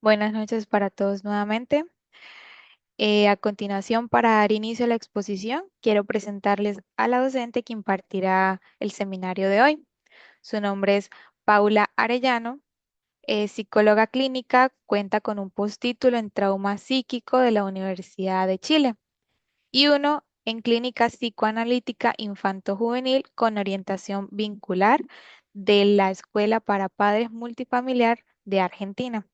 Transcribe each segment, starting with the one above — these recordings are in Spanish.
Buenas noches para todos nuevamente. A continuación, para dar inicio a la exposición, quiero presentarles a la docente que impartirá el seminario de hoy. Su nombre es Paula Arellano, es psicóloga clínica, cuenta con un postítulo en trauma psíquico de la Universidad de Chile y uno en clínica psicoanalítica infanto-juvenil con orientación vincular de la Escuela para Padres Multifamiliar de Argentina.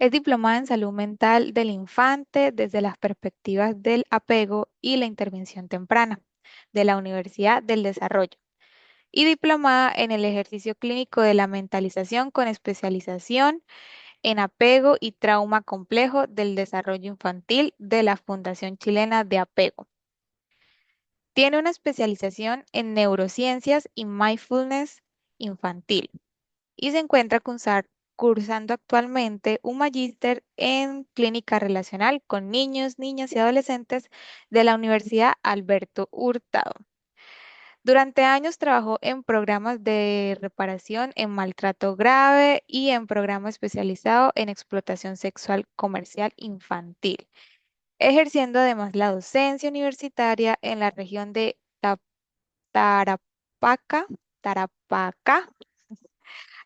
Es diplomada en salud mental del infante desde las perspectivas del apego y la intervención temprana de la Universidad del Desarrollo y diplomada en el ejercicio clínico de la mentalización con especialización en apego y trauma complejo del desarrollo infantil de la Fundación Chilena de Apego. Tiene una especialización en neurociencias y mindfulness infantil y se encuentra cursando actualmente un magíster en clínica relacional con niños, niñas y adolescentes de la Universidad Alberto Hurtado. Durante años trabajó en programas de reparación en maltrato grave y en programa especializado en explotación sexual comercial infantil, ejerciendo además la docencia universitaria en la región de Tarapacá, Tarapacá.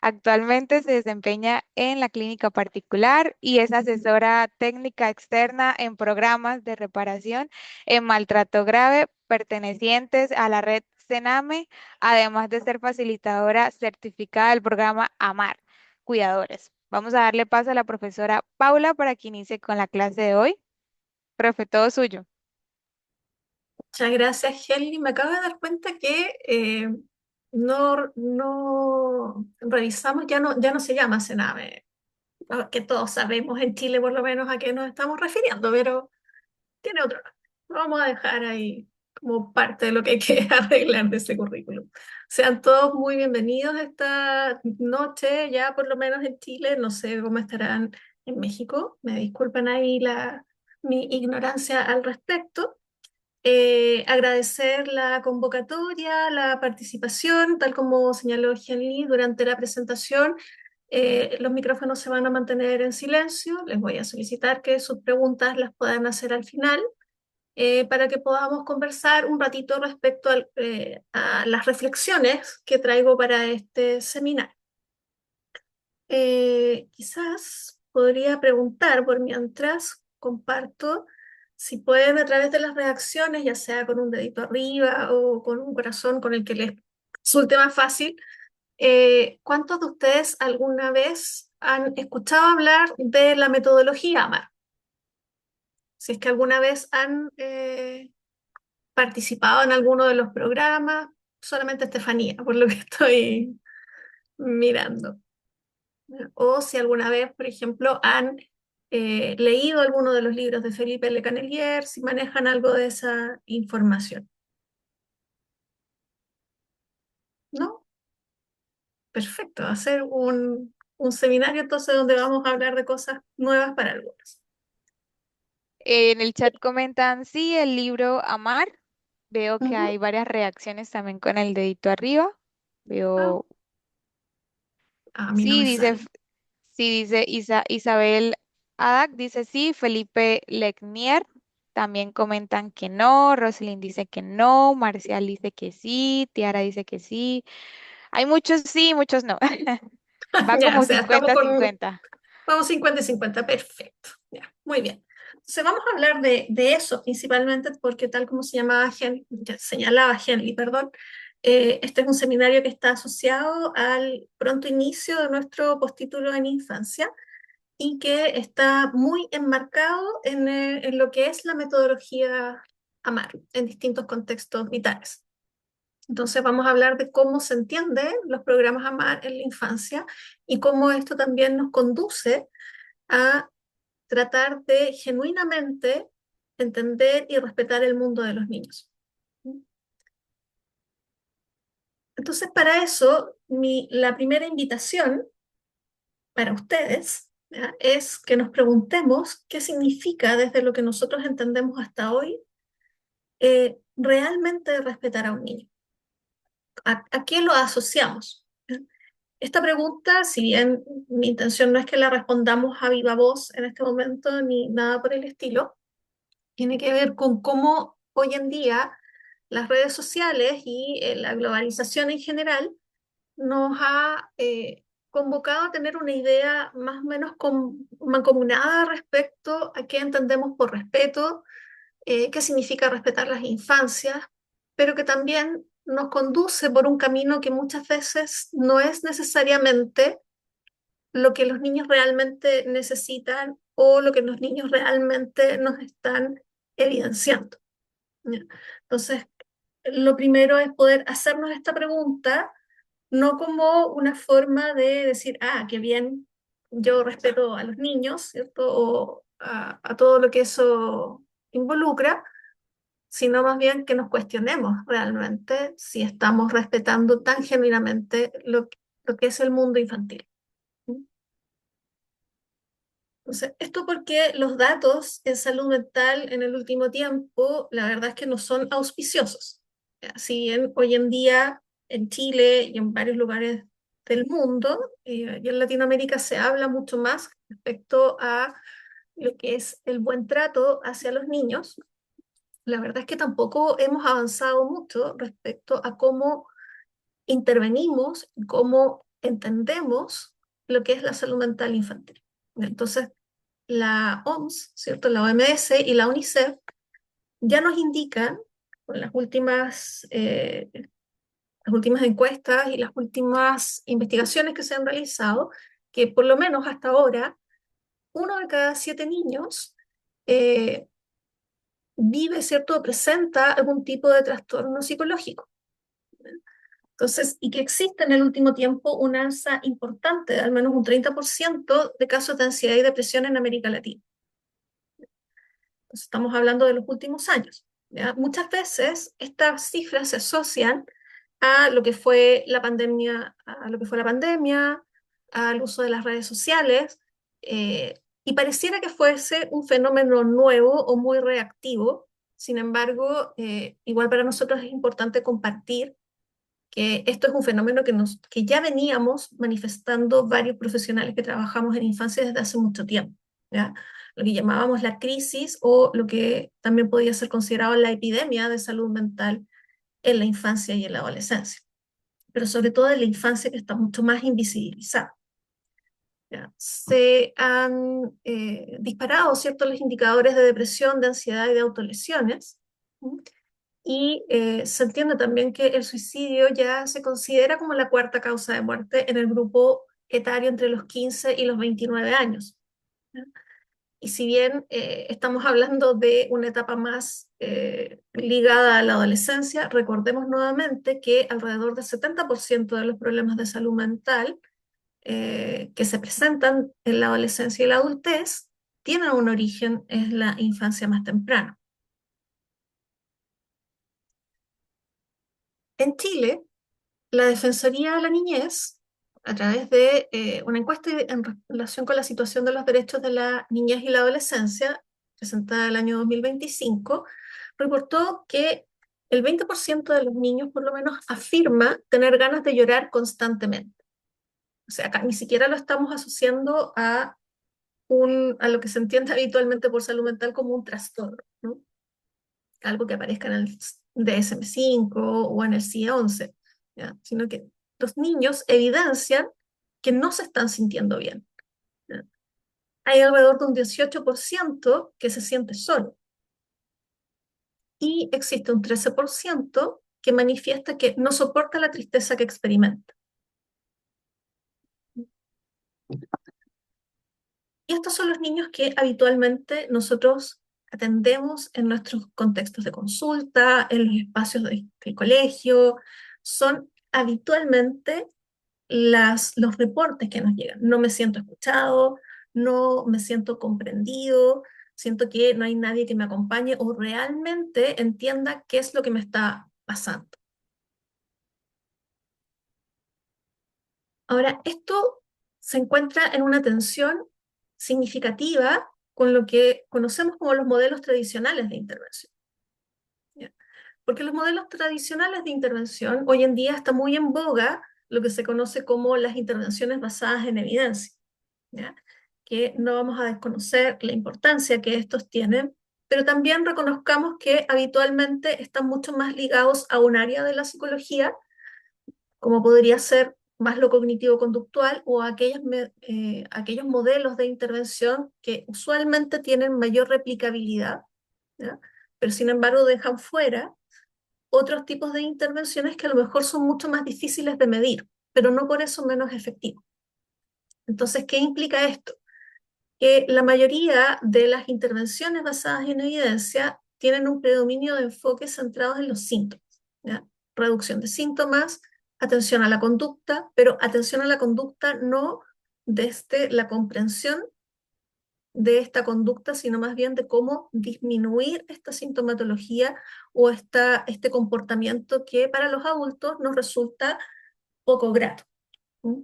Actualmente se desempeña en la clínica particular y es asesora técnica externa en programas de reparación en maltrato grave pertenecientes a la red Sename, además de ser facilitadora certificada del programa AMAR, Cuidadores. Vamos a darle paso a la profesora Paula para que inicie con la clase de hoy. Profe, todo suyo. Muchas gracias, Helly. Me acabo de dar cuenta que no revisamos, ya no se llama Sename, que todos sabemos en Chile por lo menos a qué nos estamos refiriendo, pero tiene otro nombre. Lo vamos a dejar ahí como parte de lo que hay que arreglar de ese currículum. Sean todos muy bienvenidos esta noche, ya por lo menos en Chile, no sé cómo estarán en México. Me disculpan ahí mi ignorancia al respecto. Agradecer la convocatoria, la participación, tal como señaló Jenny durante la presentación. Los micrófonos se van a mantener en silencio. Les voy a solicitar que sus preguntas las puedan hacer al final para que podamos conversar un ratito respecto a las reflexiones que traigo para este seminario. Quizás podría preguntar por mientras comparto si pueden a través de las reacciones, ya sea con un dedito arriba o con un corazón con el que les resulte más fácil, ¿cuántos de ustedes alguna vez han escuchado hablar de la metodología AMAR? Si es que alguna vez han participado en alguno de los programas, solamente Estefanía, por lo que estoy mirando. O si alguna vez, por ejemplo, han leído alguno de los libros de Felipe Le Canelier, si manejan algo de esa información. ¿No? Perfecto. Va a ser un seminario entonces donde vamos a hablar de cosas nuevas para algunos. En el chat comentan, sí, el libro Amar. Veo que Ujú. hay varias reacciones también con el dedito arriba. Ah, Veo, a mí no sí, me sale. sí, dice Isabel Adak, dice sí, Felipe Lecnier. También comentan que no, Roselyn dice que no, Marcial dice que sí, Tiara dice que sí. Hay muchos sí, muchos no. Va Ya, o como sea, estamos con, 50-50. vamos 50 y 50, perfecto. Ya, muy bien. Entonces vamos a hablar de eso principalmente porque tal como ya señalaba Henry, perdón, este es un seminario que está asociado al pronto inicio de nuestro postítulo en infancia y que está muy enmarcado en lo que es la metodología AMAR en distintos contextos vitales. Entonces vamos a hablar de cómo se entienden los programas AMAR en la infancia y cómo esto también nos conduce a tratar de genuinamente entender y respetar el mundo de los niños. Entonces, para eso, la primera invitación para ustedes, ¿ya?, es que nos preguntemos qué significa desde lo que nosotros entendemos hasta hoy realmente respetar a un niño. ¿A qué lo asociamos? ¿Ya? Esta pregunta, si bien mi intención no es que la respondamos a viva voz en este momento ni nada por el estilo, tiene que ver con cómo hoy en día las redes sociales y la globalización en general nos ha convocado a tener una idea más o menos mancomunada respecto a qué entendemos por respeto, qué significa respetar las infancias, pero que también nos conduce por un camino que muchas veces no es necesariamente lo que los niños realmente necesitan o lo que los niños realmente nos están evidenciando. ¿Ya? Entonces, lo primero es poder hacernos esta pregunta, no como una forma de decir, ah, qué bien, yo respeto a los niños, ¿cierto? O a todo lo que eso involucra, sino más bien que nos cuestionemos realmente si estamos respetando tan genuinamente lo que es el mundo infantil. Entonces, esto porque los datos en salud mental en el último tiempo, la verdad es que no son auspiciosos. Si bien hoy en día en Chile y en varios lugares del mundo y en Latinoamérica se habla mucho más respecto a lo que es el buen trato hacia los niños, la verdad es que tampoco hemos avanzado mucho respecto a cómo intervenimos y cómo entendemos lo que es la salud mental infantil. Entonces, la OMS, ¿cierto? La OMS y la UNICEF ya nos indican con las últimas encuestas y las últimas investigaciones que se han realizado que por lo menos hasta ahora 1 de cada 7 niños eh, vive, ¿cierto? O presenta algún tipo de trastorno psicológico. Entonces, y que existe en el último tiempo una alza importante, de al menos un 30% de casos de ansiedad y depresión en América Latina. Entonces, estamos hablando de los últimos años. ¿Ya? Muchas veces estas cifras se asocian a lo que fue la pandemia, al uso de las redes sociales, y pareciera que fuese un fenómeno nuevo o muy reactivo. Sin embargo, igual para nosotros es importante compartir que esto es un fenómeno que ya veníamos manifestando varios profesionales que trabajamos en infancia desde hace mucho tiempo, ¿ya? Lo que llamábamos la crisis o lo que también podía ser considerado la epidemia de salud mental en la infancia y en la adolescencia, pero sobre todo en la infancia que está mucho más invisibilizada. ¿Ya? Se han disparado, ¿cierto?, los indicadores de depresión, de ansiedad y de autolesiones. ¿Mm? Y se entiende también que el suicidio ya se considera como la cuarta causa de muerte en el grupo etario entre los 15 y los 29 años. ¿Ya? Y si bien estamos hablando de una etapa más ligada a la adolescencia, recordemos nuevamente que alrededor del 70% de los problemas de salud mental que se presentan en la adolescencia y la adultez tienen un origen en la infancia más temprana. En Chile, la Defensoría de la Niñez, a través de una encuesta en relación con la situación de los derechos de la niñez y la adolescencia, presentada el año 2025, reportó que el 20% de los niños por lo menos afirma tener ganas de llorar constantemente. O sea, acá ni siquiera lo estamos asociando a lo que se entiende habitualmente por salud mental como un trastorno, ¿no? Algo que aparezca en el DSM-5 o en el CIE-11, ¿ya? Sino que los niños evidencian que no se están sintiendo bien. ¿Ya? Hay alrededor de un 18% que se siente solo y existe un 13% que manifiesta que no soporta la tristeza que experimenta. Y estos son los niños que habitualmente nosotros atendemos en nuestros contextos de consulta, en los espacios del colegio. Son habitualmente los reportes que nos llegan. No me siento escuchado, no me siento comprendido, siento que no hay nadie que me acompañe o realmente entienda qué es lo que me está pasando. Ahora, esto se encuentra en una tensión significativa con lo que conocemos como los modelos tradicionales de intervención. ¿Ya? Porque los modelos tradicionales de intervención hoy en día está muy en boga lo que se conoce como las intervenciones basadas en evidencia, ¿ya? Que no vamos a desconocer la importancia que estos tienen, pero también reconozcamos que habitualmente están mucho más ligados a un área de la psicología, como podría ser más lo cognitivo-conductual o aquellos modelos de intervención que usualmente tienen mayor replicabilidad, ¿ya? Pero sin embargo dejan fuera otros tipos de intervenciones que a lo mejor son mucho más difíciles de medir, pero no por eso menos efectivos. Entonces, ¿qué implica esto? Que la mayoría de las intervenciones basadas en evidencia tienen un predominio de enfoques centrados en los síntomas, ¿ya? Reducción de síntomas, atención a la conducta, pero atención a la conducta no desde la comprensión de esta conducta, sino más bien de cómo disminuir esta sintomatología o este comportamiento que para los adultos nos resulta poco grato. ¿Mm?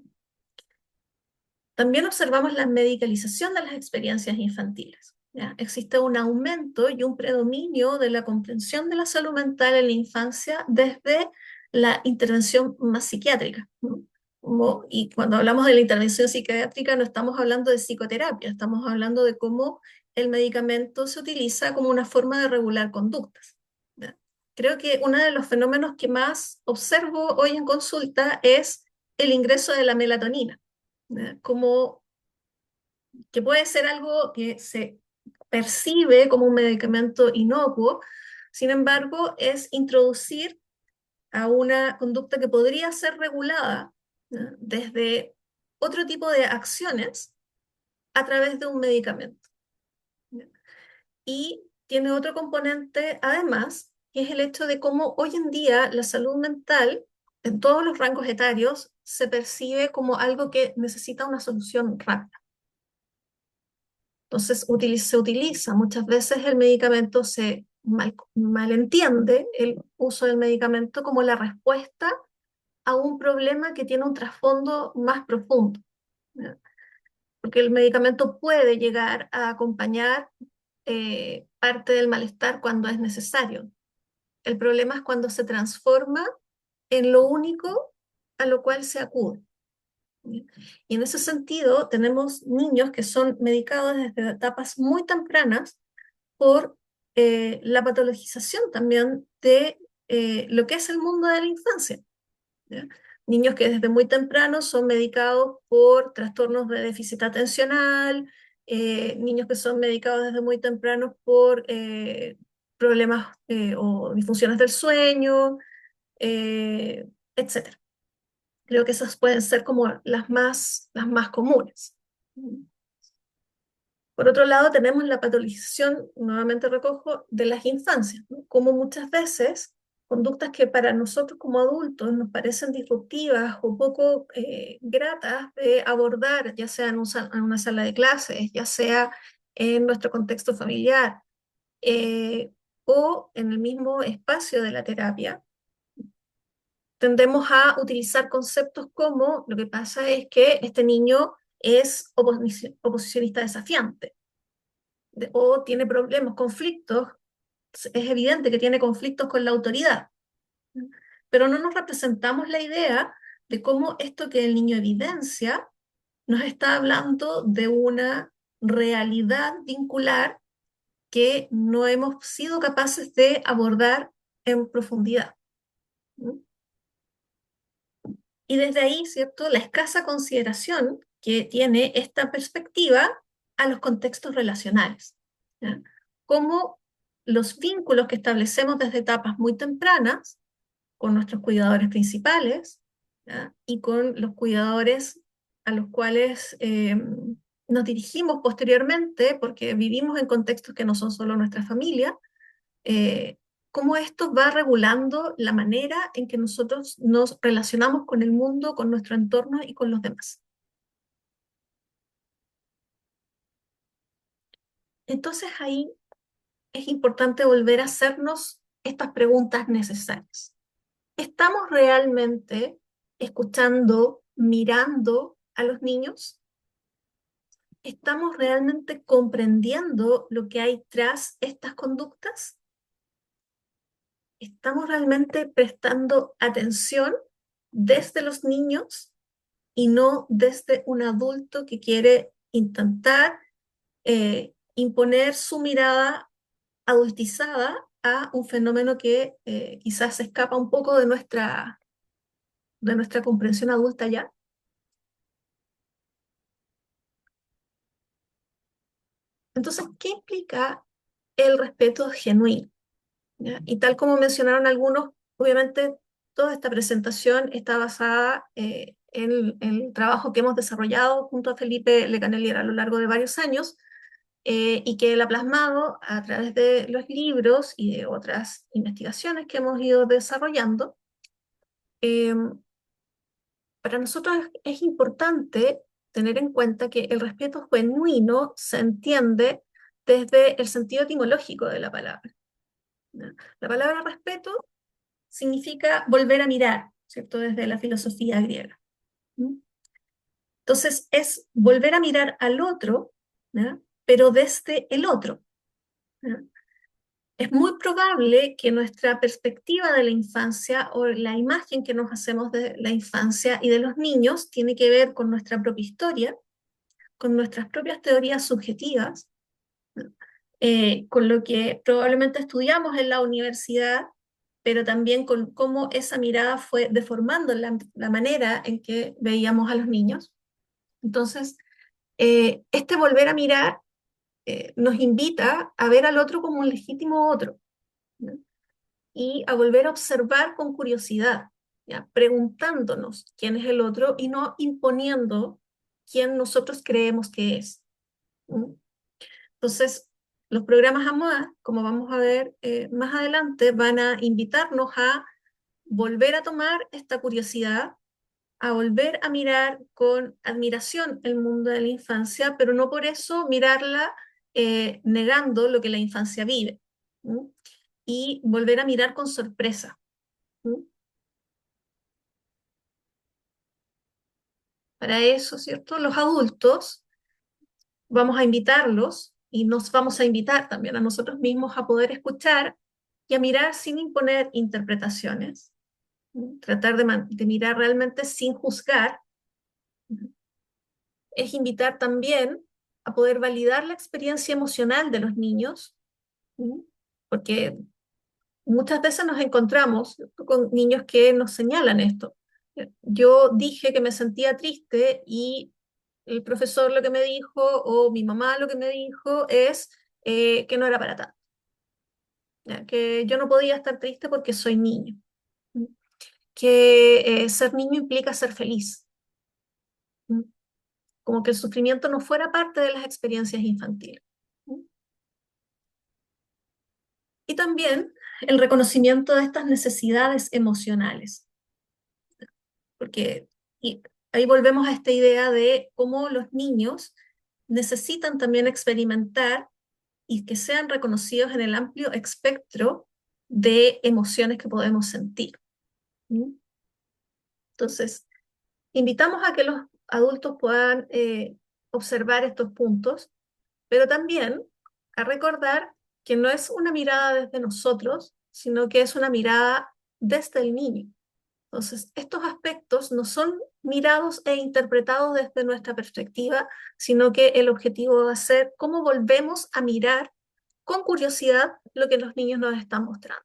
También observamos la medicalización de las experiencias infantiles, ¿ya? Existe un aumento y un predominio de la comprensión de la salud mental en la infancia desde la intervención más psiquiátrica, ¿no? Y cuando hablamos de la intervención psiquiátrica no estamos hablando de psicoterapia, estamos hablando de cómo el medicamento se utiliza como una forma de regular conductas, ¿ya? Creo que uno de los fenómenos que más observo hoy en consulta es el ingreso de la melatonina, como que puede ser algo que se percibe como un medicamento inocuo, sin embargo, es introducir a una conducta que podría ser regulada, ¿no?, desde otro tipo de acciones a través de un medicamento, ¿no? Y tiene otro componente, además, que es el hecho de cómo hoy en día la salud mental, en todos los rangos etarios, se percibe como algo que necesita una solución rápida. Entonces se utiliza muchas veces el medicamento, se malentiende el uso del medicamento como la respuesta a un problema que tiene un trasfondo más profundo, ¿ya? Porque el medicamento puede llegar a acompañar parte del malestar cuando es necesario. El problema es cuando se transforma en lo único a lo cual se acude. Y en ese sentido, tenemos niños que son medicados desde etapas muy tempranas por la patologización también de lo que es el mundo de la infancia, ¿ya? Niños que desde muy temprano son medicados por trastornos de déficit atencional, niños que son medicados desde muy temprano por problemas o disfunciones del sueño, etc. Creo que esas pueden ser como las más comunes. Por otro lado, tenemos la patologización, nuevamente recojo, de las infancias, ¿no? Como muchas veces conductas que para nosotros como adultos nos parecen disruptivas o poco gratas de abordar, ya sea en una sala de clases, ya sea en nuestro contexto familiar o en el mismo espacio de la terapia, tendemos a utilizar conceptos como lo que pasa es que este niño es oposicionista desafiante o tiene problemas, conflictos, es evidente que tiene conflictos con la autoridad, pero no nos representamos la idea de cómo esto que el niño evidencia nos está hablando de una realidad vincular que no hemos sido capaces de abordar en profundidad. Y desde ahí, ¿cierto?, la escasa consideración que tiene esta perspectiva a los contextos relacionales, ¿ya? Cómo los vínculos que establecemos desde etapas muy tempranas con nuestros cuidadores principales, ¿ya?, y con los cuidadores a los cuales nos dirigimos posteriormente porque vivimos en contextos que no son solo nuestra familia, eh, cómo esto va regulando la manera en que nosotros nos relacionamos con el mundo, con nuestro entorno y con los demás. Entonces ahí es importante volver a hacernos estas preguntas necesarias. ¿Estamos realmente escuchando, mirando a los niños? ¿Estamos realmente comprendiendo lo que hay tras estas conductas? ¿Estamos realmente prestando atención desde los niños y no desde un adulto que quiere intentar imponer su mirada adultizada a un fenómeno que quizás se escapa un poco de nuestra comprensión adulta ya. Entonces, ¿qué implica el respeto genuino? ¿Ya? Y tal como mencionaron algunos, obviamente toda esta presentación está basada en el trabajo que hemos desarrollado junto a Felipe Lecanelier a lo largo de varios años, y que él ha plasmado a través de los libros y de otras investigaciones que hemos ido desarrollando. Eh, para nosotros es importante tener en cuenta que el respeto genuino se entiende desde el sentido etimológico de la palabra, ¿no? La palabra respeto significa volver a mirar, ¿cierto? Desde la filosofía griega. ¿Mm? Entonces es volver a mirar al otro, ¿no? Pero desde el otro, ¿no? Es muy probable que nuestra perspectiva de la infancia o la imagen que nos hacemos de la infancia y de los niños tiene que ver con nuestra propia historia, con nuestras propias teorías subjetivas, ¿no? Con lo que probablemente estudiamos en la universidad, pero también con cómo esa mirada fue deformando la manera en que veíamos a los niños. Entonces, este volver a mirar nos invita a ver al otro como un legítimo otro, ¿no? Y a volver a observar con curiosidad, ¿ya? Preguntándonos quién es el otro y no imponiendo quién nosotros creemos que es, ¿no? Entonces, los programas AMOA, como vamos a ver más adelante, van a invitarnos a volver a tomar esta curiosidad, a volver a mirar con admiración el mundo de la infancia, pero no por eso mirarla negando lo que la infancia vive, ¿no? Y volver a mirar con sorpresa, ¿no? Para eso, ¿cierto? Los adultos vamos a invitarlos y nos vamos a invitar también a nosotros mismos a poder escuchar y a mirar sin imponer interpretaciones, ¿no? Tratar de mirar realmente sin juzgar. Es invitar también a poder validar la experiencia emocional de los niños, ¿no? Porque muchas veces nos encontramos con niños que nos señalan esto. Yo dije que me sentía triste y el profesor lo que me dijo o mi mamá lo que me dijo es que no era para tanto, ¿ya? Que yo no podía estar triste porque soy niño, ¿no? Que ser niño implica ser feliz, ¿no? Como que el sufrimiento no fuera parte de las experiencias infantiles, ¿no? Y también el reconocimiento de estas necesidades emocionales, porque y ahí volvemos a esta idea de cómo los niños necesitan también experimentar y que sean reconocidos en el amplio espectro de emociones que podemos sentir, ¿no? Entonces, invitamos a que los adultos puedan observar estos puntos, pero también a recordar que no es una mirada desde nosotros, sino que es una mirada desde el niño. Entonces, estos aspectos no son mirados e interpretados desde nuestra perspectiva, sino que el objetivo va a ser cómo volvemos a mirar con curiosidad lo que los niños nos están mostrando.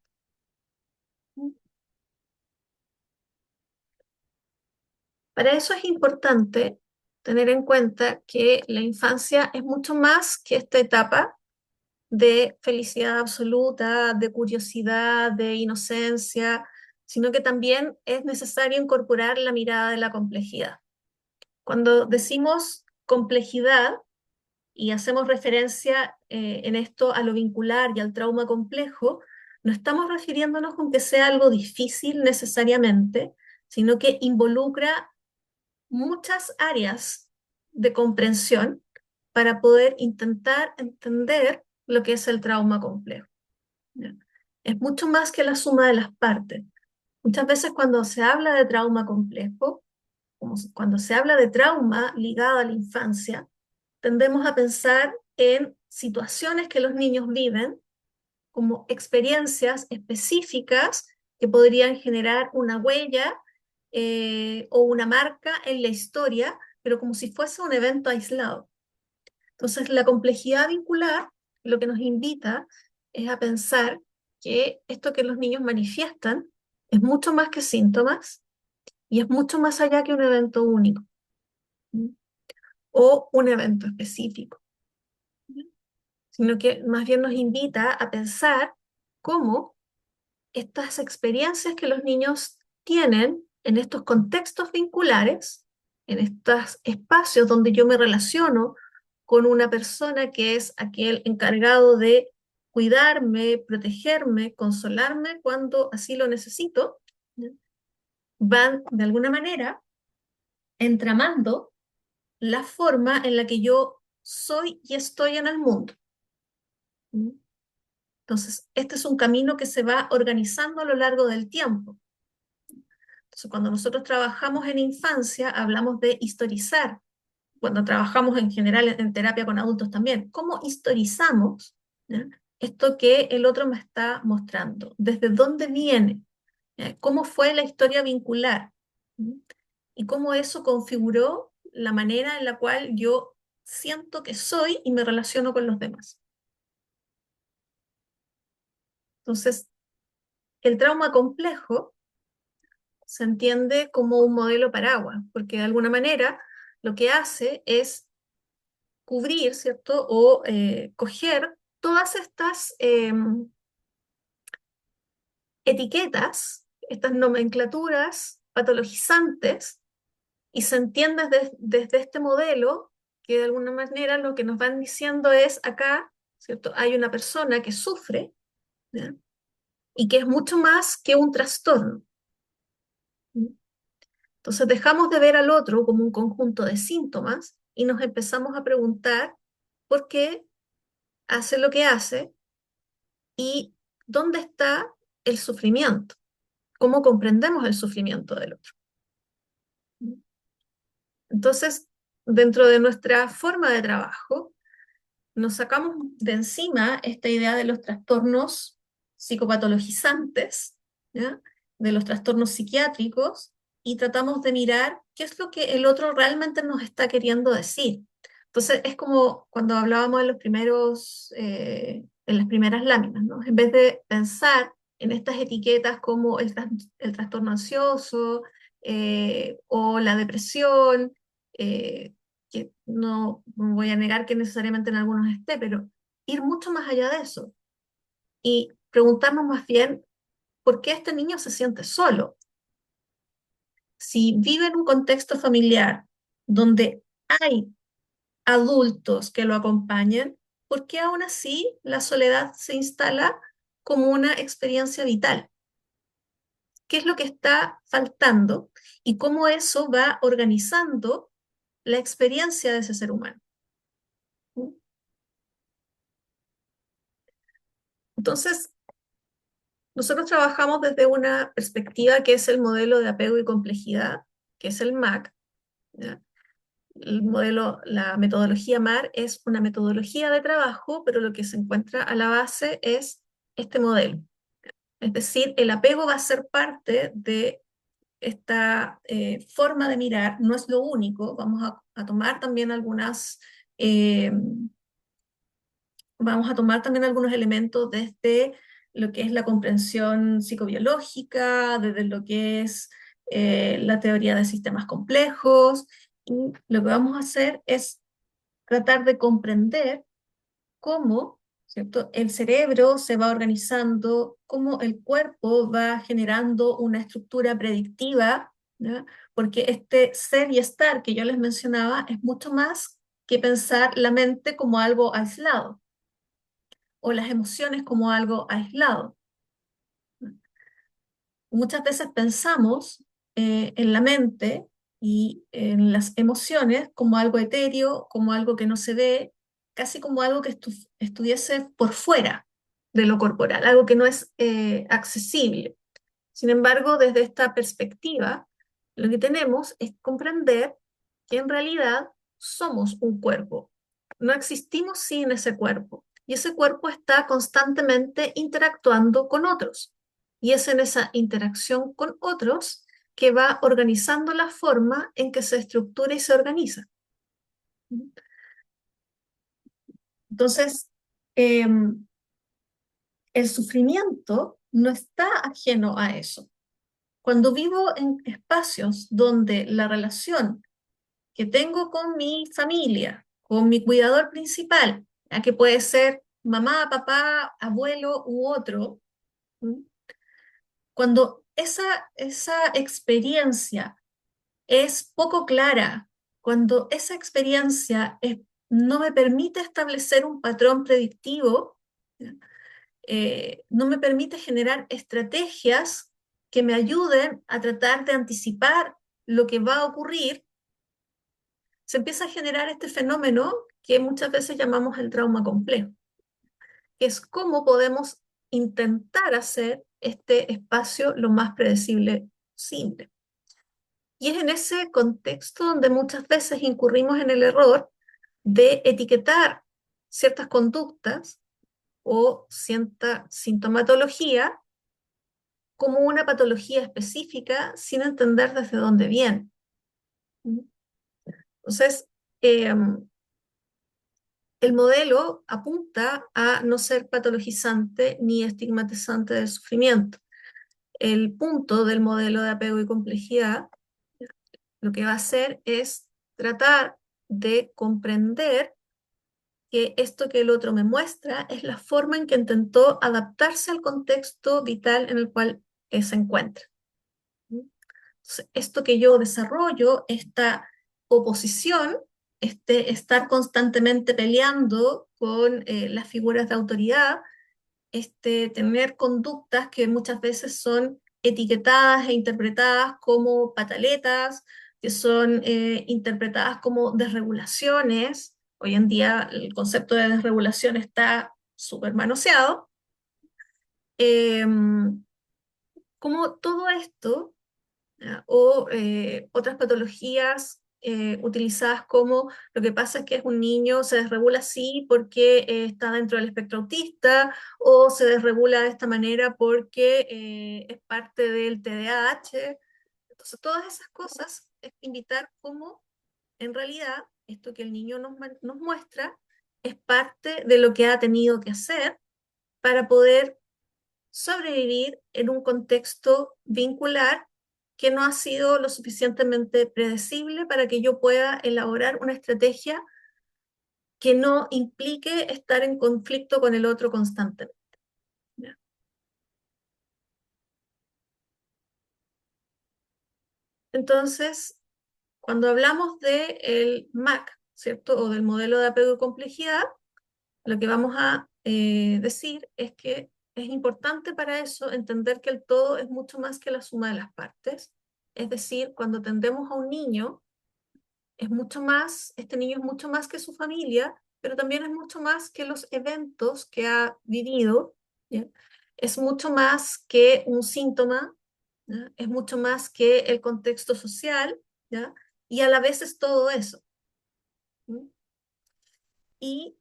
Para eso es importante tener en cuenta que la infancia es mucho más que esta etapa de felicidad absoluta, de curiosidad, de inocencia, sino que también es necesario incorporar la mirada de la complejidad. Cuando decimos complejidad y hacemos referencia en esto a lo vincular y al trauma complejo, no estamos refiriéndonos con que sea algo difícil necesariamente, sino que involucra muchas áreas de comprensión para poder intentar entender lo que es el trauma complejo, ¿ya? Es mucho más que la suma de las partes. Muchas veces cuando se habla de trauma complejo, cuando se habla de trauma ligado a la infancia, tendemos a pensar en situaciones que los niños viven como experiencias específicas que podrían generar una huella o una marca en la historia, pero como si fuese un evento aislado. Entonces, la complejidad vincular lo que nos invita es a pensar que esto que los niños manifiestan es mucho más que síntomas y es mucho más allá que un evento único, ¿m? O un evento específico, sino que más bien nos invita a pensar cómo estas experiencias que los niños tienen en estos contextos vinculares, en estos espacios donde yo me relaciono con una persona que es aquel encargado de cuidarme, protegerme, consolarme cuando así lo necesito, ¿ya? Van de alguna manera entramando la forma en la que yo soy y estoy en el mundo. ¿Mm? Entonces, este es un camino que se va organizando a lo largo del tiempo. Entonces, cuando nosotros trabajamos en infancia, hablamos de historizar. Cuando trabajamos en general en terapia con adultos también, ¿cómo historizamos, ¿ya?, esto que el otro me está mostrando? ¿Desde dónde viene? ¿Ya? ¿Cómo fue la historia vincular? ¿Mm? Y cómo eso configuró la manera en la cual yo siento que soy y me relaciono con los demás. Entonces, el trauma complejo se entiende como un modelo paraguas, porque de alguna manera lo que hace es cubrir, ¿cierto? O coger todas estas etiquetas, estas nomenclaturas patologizantes, y se entiende desde este modelo que de alguna manera lo que nos van diciendo es acá, ¿cierto? Hay una persona que sufre, ¿ya?, y que es mucho más que un trastorno. Entonces dejamos de ver al otro como un conjunto de síntomas y nos empezamos a preguntar por qué hace lo que hace y dónde está el sufrimiento, cómo comprendemos el sufrimiento del otro. Entonces, dentro de nuestra forma de trabajo, nos sacamos de encima esta idea de los trastornos psicopatologizantes, ¿ya?, de los trastornos psiquiátricos, y tratamos de mirar qué es lo que el otro realmente nos está queriendo decir. Entonces, es como cuando hablábamos en las primeras láminas, ¿no? En vez de pensar en estas etiquetas como el trastorno ansioso, o la depresión, que no voy a negar que necesariamente en algunos esté, pero ir mucho más allá de eso y preguntarnos más bien por qué este niño se siente solo. Si vive en un contexto familiar donde hay adultos que lo acompañan, ¿por qué aún así la soledad se instala como una experiencia vital? ¿Qué es lo que está faltando y cómo eso va organizando la experiencia de ese ser humano? Entonces, nosotros trabajamos desde una perspectiva que es el modelo de apego y complejidad, que es el MAC, ¿ya? El modelo, la metodología MAR es una metodología de trabajo, pero lo que se encuentra a la base es este modelo. Es decir, el apego va a ser parte de esta forma de mirar, no es lo único, vamos a tomar también eh, vamos a tomar también algunos elementos desde lo que es la comprensión psicobiológica, desde lo que es la teoría de sistemas complejos, y lo que vamos a hacer es tratar de comprender cómo, ¿cierto?, el cerebro se va organizando, cómo el cuerpo va generando una estructura predictiva, ¿ya? Porque este ser y estar que yo les mencionaba es mucho más que pensar la mente como algo aislado o las emociones como algo aislado. Muchas veces pensamos en la mente y en las emociones como algo etéreo, como algo que no se ve, casi como algo que estuviese por fuera de lo corporal, algo que no es accesible. Sin embargo, desde esta perspectiva, lo que tenemos es comprender que en realidad somos un cuerpo. No existimos sin ese cuerpo. Y ese cuerpo está constantemente interactuando con otros. Y es en esa interacción con otros que va organizando la forma en que se estructura y se organiza. Entonces, el sufrimiento no está ajeno a eso. Cuando vivo en espacios donde la relación que tengo con mi familia, con mi cuidador principal, ya que puede ser mamá, papá, abuelo u otro, ¿m? Cuando esa experiencia es poco clara, cuando esa experiencia no me permite establecer un patrón predictivo, ¿ya? No me permite generar estrategias que me ayuden a tratar de anticipar lo que va a ocurrir, se empieza a generar este fenómeno que muchas veces llamamos el trauma complejo, que es cómo podemos intentar hacer este espacio lo más predecible posible. Y es en ese contexto donde muchas veces incurrimos en el error de etiquetar ciertas conductas o cierta sintomatología como una patología específica sin entender desde dónde viene. Entonces, el modelo apunta a no ser patologizante ni estigmatizante del sufrimiento. El punto del modelo de apego y complejidad lo que va a hacer es tratar de comprender que esto que el otro me muestra es la forma en que intentó adaptarse al contexto vital en el cual se encuentra. Entonces, esto que yo desarrollo, esta oposición, este estar constantemente peleando con las figuras de autoridad, este tener conductas que muchas veces son etiquetadas e interpretadas como pataletas, que son interpretadas como desregulaciones. Hoy en día el concepto de desregulación está súper manoseado. Como todo esto o otras patologías utilizadas como lo que pasa es que es un niño, se desregula así porque está dentro del espectro autista o se desregula de esta manera porque es parte del TDAH. Entonces, todas esas cosas es invitar cómo en realidad esto que el niño nos muestra es parte de lo que ha tenido que hacer para poder sobrevivir en un contexto vincular que no ha sido lo suficientemente predecible para que yo pueda elaborar una estrategia que no implique estar en conflicto con el otro constantemente. ¿Ya? Entonces, cuando hablamos del MAC, ¿cierto? O del modelo de apego y complejidad, lo que vamos a decir es que es importante para eso entender que el todo es mucho más que la suma de las partes. Es decir, cuando atendemos a un niño, es mucho más, este niño es mucho más que su familia, pero también es mucho más que los eventos que ha vivido, ¿ya? Es mucho más que un síntoma, ¿ya? Es mucho más que el contexto social, ¿ya? Y a la vez es todo eso. ¿Sí? Y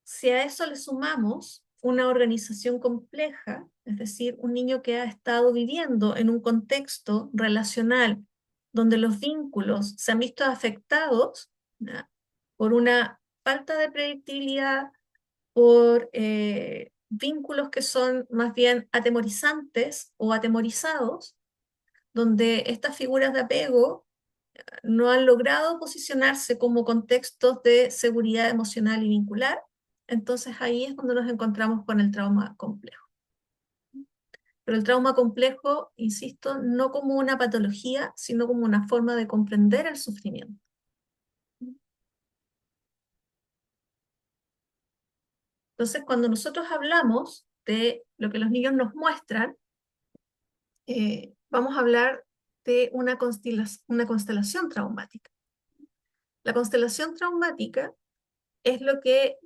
si a eso le sumamos una organización compleja, es decir, un niño que ha estado viviendo en un contexto relacional donde los vínculos se han visto afectados, ¿ya? Por una falta de predictibilidad, por vínculos que son más bien atemorizantes o atemorizados, donde estas figuras de apego no han logrado posicionarse como contextos de seguridad emocional y vincular, entonces ahí es donde nos encontramos con el trauma complejo. Pero el trauma complejo, insisto, no como una patología, sino como una forma de comprender el sufrimiento. Entonces, cuando nosotros hablamos de lo que los niños nos muestran, vamos a hablar de una constelación traumática. La constelación traumática es lo que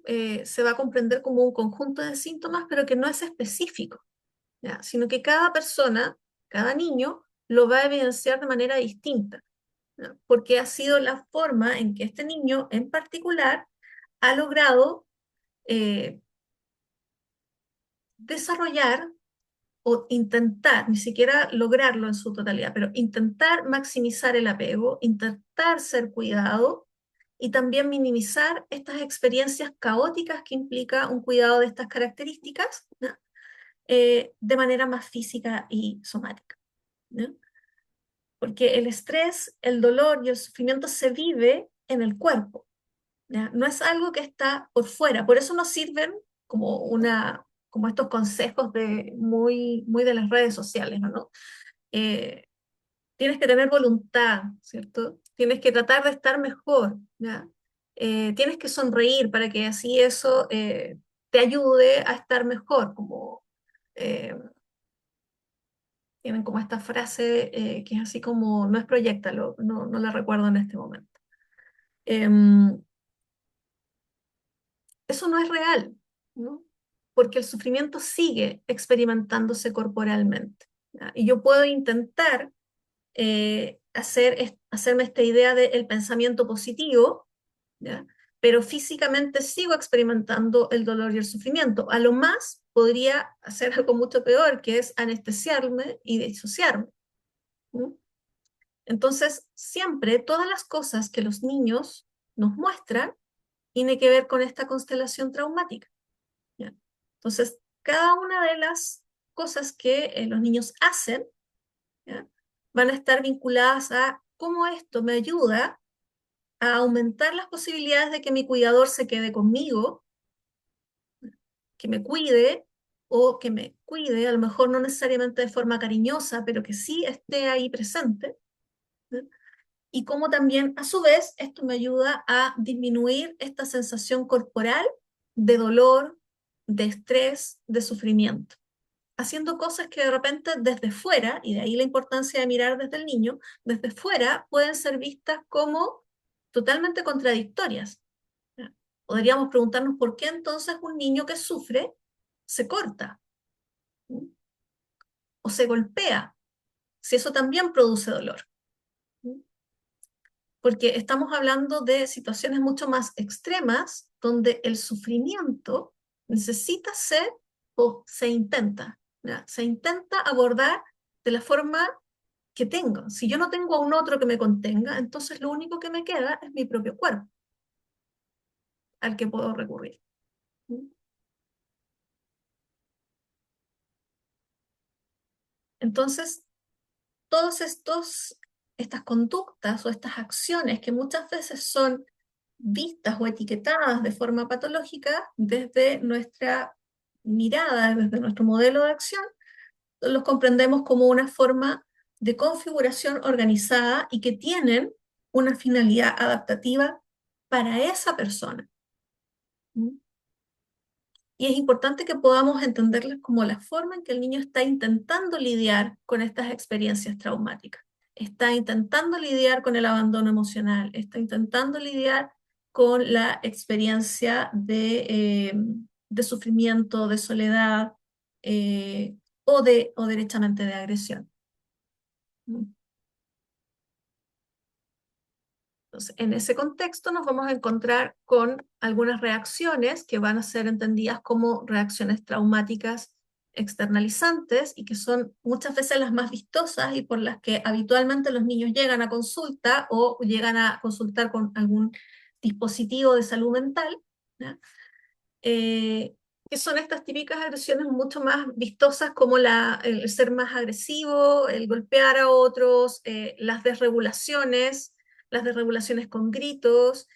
se va a comprender como un conjunto de síntomas, pero que no es específico, ¿ya? Sino que cada persona, cada niño, lo va a evidenciar de manera distinta, ¿ya? Porque ha sido la forma en que este niño en particular ha logrado eh, desarrollar o intentar, ni siquiera lograrlo en su totalidad, pero intentar maximizar el apego, intentar ser cuidado y también minimizar estas experiencias caóticas que implica un cuidado de estas características, ¿no? De manera más física y somática, ¿no? Porque el estrés, el dolor y el sufrimiento se vive en el cuerpo, ¿ya? No es algo que está por fuera, por eso nos sirven como como estos consejos muy de las redes sociales, ¿no? Eh, Tienes que tener voluntad, ¿cierto? Tienes que tratar de estar mejor, ¿ya? Tienes que sonreír para que así eso te ayude a estar mejor, como eh, tienen como esta frase que es así como, no es proyectalo, no la recuerdo en este momento. Em, Eso no es real, ¿no? Porque el sufrimiento sigue experimentándose corporalmente, ¿ya? Y yo puedo intentar hacerme esta idea del pensamiento positivo, ¿ya? Pero físicamente sigo experimentando el dolor y el sufrimiento. A lo más podría hacer algo mucho peor, que es anestesiarme y disociarme, ¿no? Entonces, siempre todas las cosas que los niños nos muestran tiene que ver con esta constelación traumática, ¿ya? Entonces, cada una de las cosas que los niños hacen, ¿ya? Van a estar vinculadas a cómo esto me ayuda a aumentar las posibilidades de que mi cuidador se quede conmigo, que me cuide o que me cuide, a lo mejor no necesariamente de forma cariñosa, pero que sí esté ahí presente, ¿no? Y cómo también, a su vez, esto me ayuda a disminuir esta sensación corporal de dolor, de estrés, de sufrimiento, haciendo cosas que de repente desde fuera, y de ahí la importancia de mirar desde el niño, desde fuera pueden ser vistas como totalmente contradictorias. ¿Ya? Podríamos preguntarnos por qué entonces un niño que sufre se corta, ¿no? O se golpea, si eso también produce dolor, ¿no? Porque estamos hablando de situaciones mucho más extremas donde el sufrimiento necesita ser o se intenta, ¿ya? Se intenta abordar de la forma que tengo. Si yo no tengo a un otro que me contenga, entonces lo único que me queda es mi propio cuerpo al que puedo recurrir. Entonces, todas estas conductas o estas acciones que muchas veces son vistas o etiquetadas de forma patológica desde nuestra mirada, desde nuestro modelo de acción, los comprendemos como una forma de configuración organizada y que tienen una finalidad adaptativa para esa persona. ¿Mm? Y es importante que podamos entenderlas como la forma en que el niño está intentando lidiar con estas experiencias traumáticas. Está intentando lidiar con el abandono emocional, está intentando lidiar con la experiencia de sufrimiento, de soledad o derechamente de agresión. Entonces, en ese contexto nos vamos a encontrar con algunas reacciones que van a ser entendidas como reacciones traumáticas externalizantes y que son muchas veces las más vistosas y por las que habitualmente los niños llegan a consulta o llegan a consultar con algún dispositivo de salud mental, ¿ya? Eh, que son estas típicas agresiones mucho más vistosas como el ser más agresivo, el golpear a otros, las desregulaciones con gritos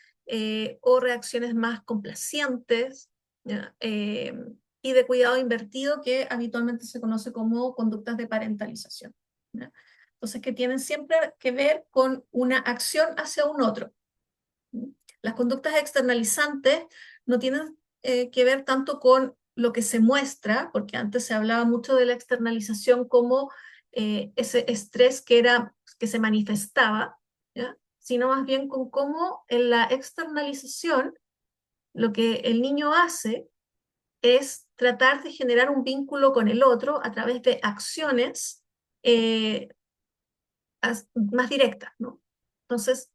o reacciones más complacientes, ¿ya? Y de cuidado invertido que habitualmente se conoce como conductas de parentalización, ¿ya? Entonces, que tienen siempre que ver con una acción hacia un otro. Las conductas externalizantes no tienen que ver tanto con lo que se muestra, porque antes se hablaba mucho de la externalización como ese estrés que se manifestaba, ¿ya? Sino más bien con cómo en la externalización lo que el niño hace es tratar de generar un vínculo con el otro a través de acciones eh, más directas, ¿no? Entonces,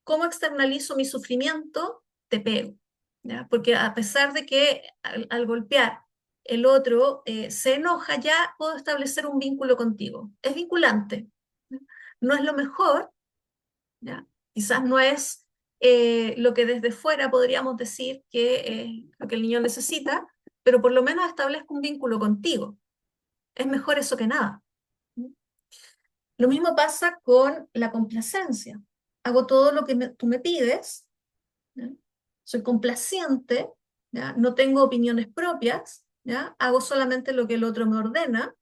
¿cómo externalizo mi sufrimiento? Te pego, ¿ya? Porque a pesar de que al golpear el otro se enoja, ya puedo establecer un vínculo contigo. Es vinculante. No es lo mejor, ¿ya? Quizás no es lo que desde fuera podríamos decir que lo que el niño necesita, pero por lo menos establezco un vínculo contigo. Es mejor eso que nada. Lo mismo pasa con la complacencia. Hago todo lo que tú me pides, ¿ya? Soy complaciente, ¿ya? No tengo opiniones propias, ¿ya? Hago solamente lo que el otro me ordena,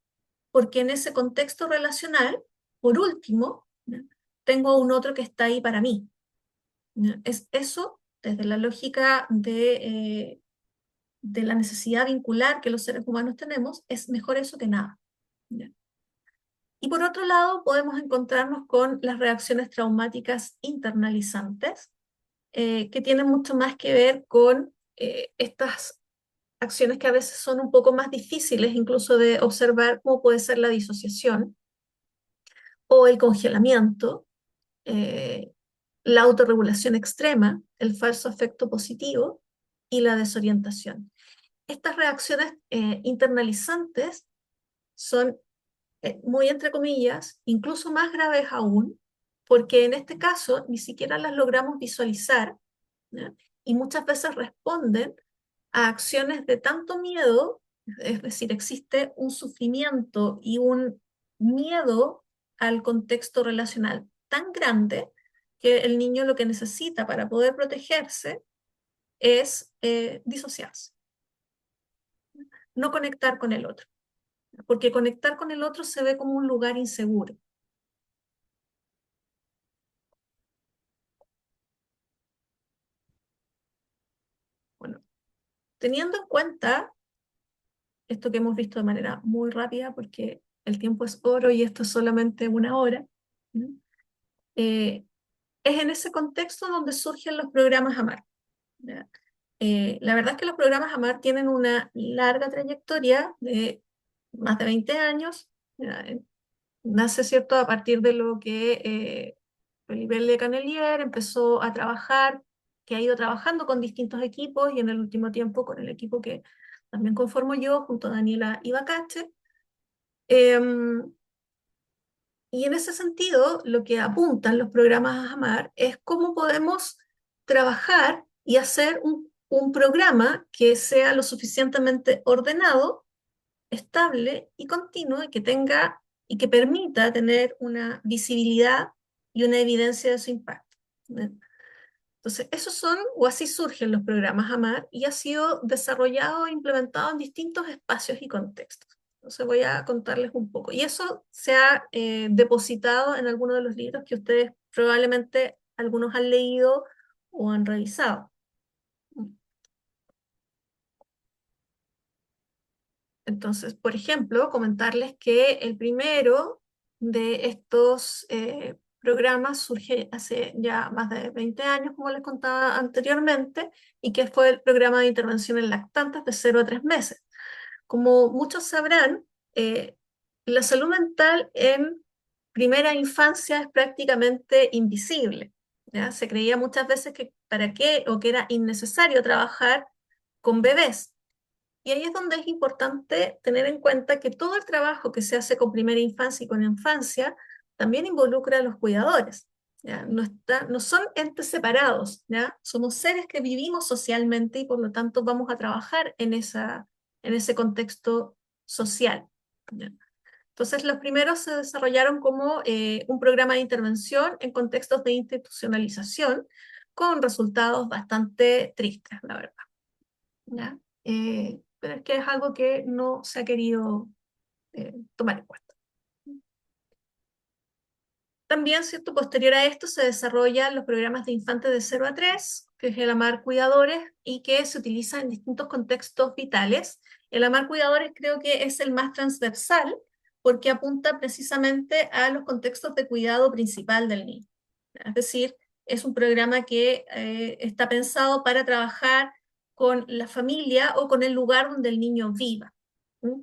porque en ese contexto relacional, por último, ¿ya? Tengo un otro que está ahí para mí. ¿Ya? Es eso, desde la lógica de la necesidad vincular que los seres humanos tenemos, es mejor eso que nada. ¿Ya? Y por otro lado, podemos encontrarnos con las reacciones traumáticas internalizantes, que tienen mucho más que ver con estas acciones que a veces son un poco más difíciles incluso de observar, como puede ser la disociación o el congelamiento, eh, la autorregulación extrema, el falso afecto positivo y la desorientación. Estas reacciones internalizantes son, muy entre comillas, incluso más graves aún, porque en este caso ni siquiera las logramos visualizar, ¿ya? Y muchas veces responden a acciones de tanto miedo, es decir, existe un sufrimiento y un miedo al contexto relacional tan grande que el niño lo que necesita para poder protegerse es disociarse, no conectar con el otro, porque conectar con el otro se ve como un lugar inseguro. Bueno, teniendo en cuenta esto que hemos visto de manera muy rápida, porque el tiempo es oro y esto es solamente una hora, ¿no? Eh, es en ese contexto donde surgen los programas AMAR, ¿ya? La verdad es que los programas AMAR tienen una larga trayectoria de más de 20 años. ¿Ya? Nace, ¿cierto?, a partir de lo que Felipe Le Canelier empezó a trabajar, que ha ido trabajando con distintos equipos y en el último tiempo con el equipo que también conformo yo junto a Daniela Ibacache. Em, y en ese sentido, lo que apuntan los programas a AMAR es cómo podemos trabajar y hacer un programa que sea lo suficientemente ordenado, estable y continuo y que tenga y que permita tener una visibilidad y una evidencia de su impacto. Entonces, esos son, o así surgen los programas AMAR y ha sido desarrollado e implementado en distintos espacios y contextos. Entonces voy a contarles un poco. Y eso se ha depositado en algunos de los libros que ustedes probablemente algunos han leído o han revisado. Entonces, por ejemplo, comentarles que el primero de estos programas surge hace ya más de 20 años, como les contaba anteriormente, y que fue el programa de intervención en lactantes de 0 a 3 meses. Como muchos sabrán, eh, la salud mental en primera infancia es prácticamente invisible, ¿ya? Se creía muchas veces que para qué o que era innecesario trabajar con bebés. Y ahí es donde es importante tener en cuenta que todo el trabajo que se hace con primera infancia y con infancia también involucra a los cuidadores. ¿Ya? No son entes separados, ¿ya? Somos seres que vivimos socialmente y por lo tanto vamos a trabajar en ese contexto social. ¿Ya? Entonces, los primeros se desarrollaron como un programa de intervención en contextos de institucionalización con resultados bastante tristes, la verdad. ¿Ya? Pero es que es algo que no se ha querido tomar en cuenta. También, ¿cierto? Posterior a esto se desarrollan los programas de infantes de 0 a 3, que es el AMAR Cuidadores, y que se utiliza en distintos contextos vitales. El AMAR Cuidadores creo que es el más transversal porque apunta precisamente a los contextos de cuidado principal del niño. Es decir, es un programa que está pensado para trabajar con la familia o con el lugar donde el niño viva. ¿Mm?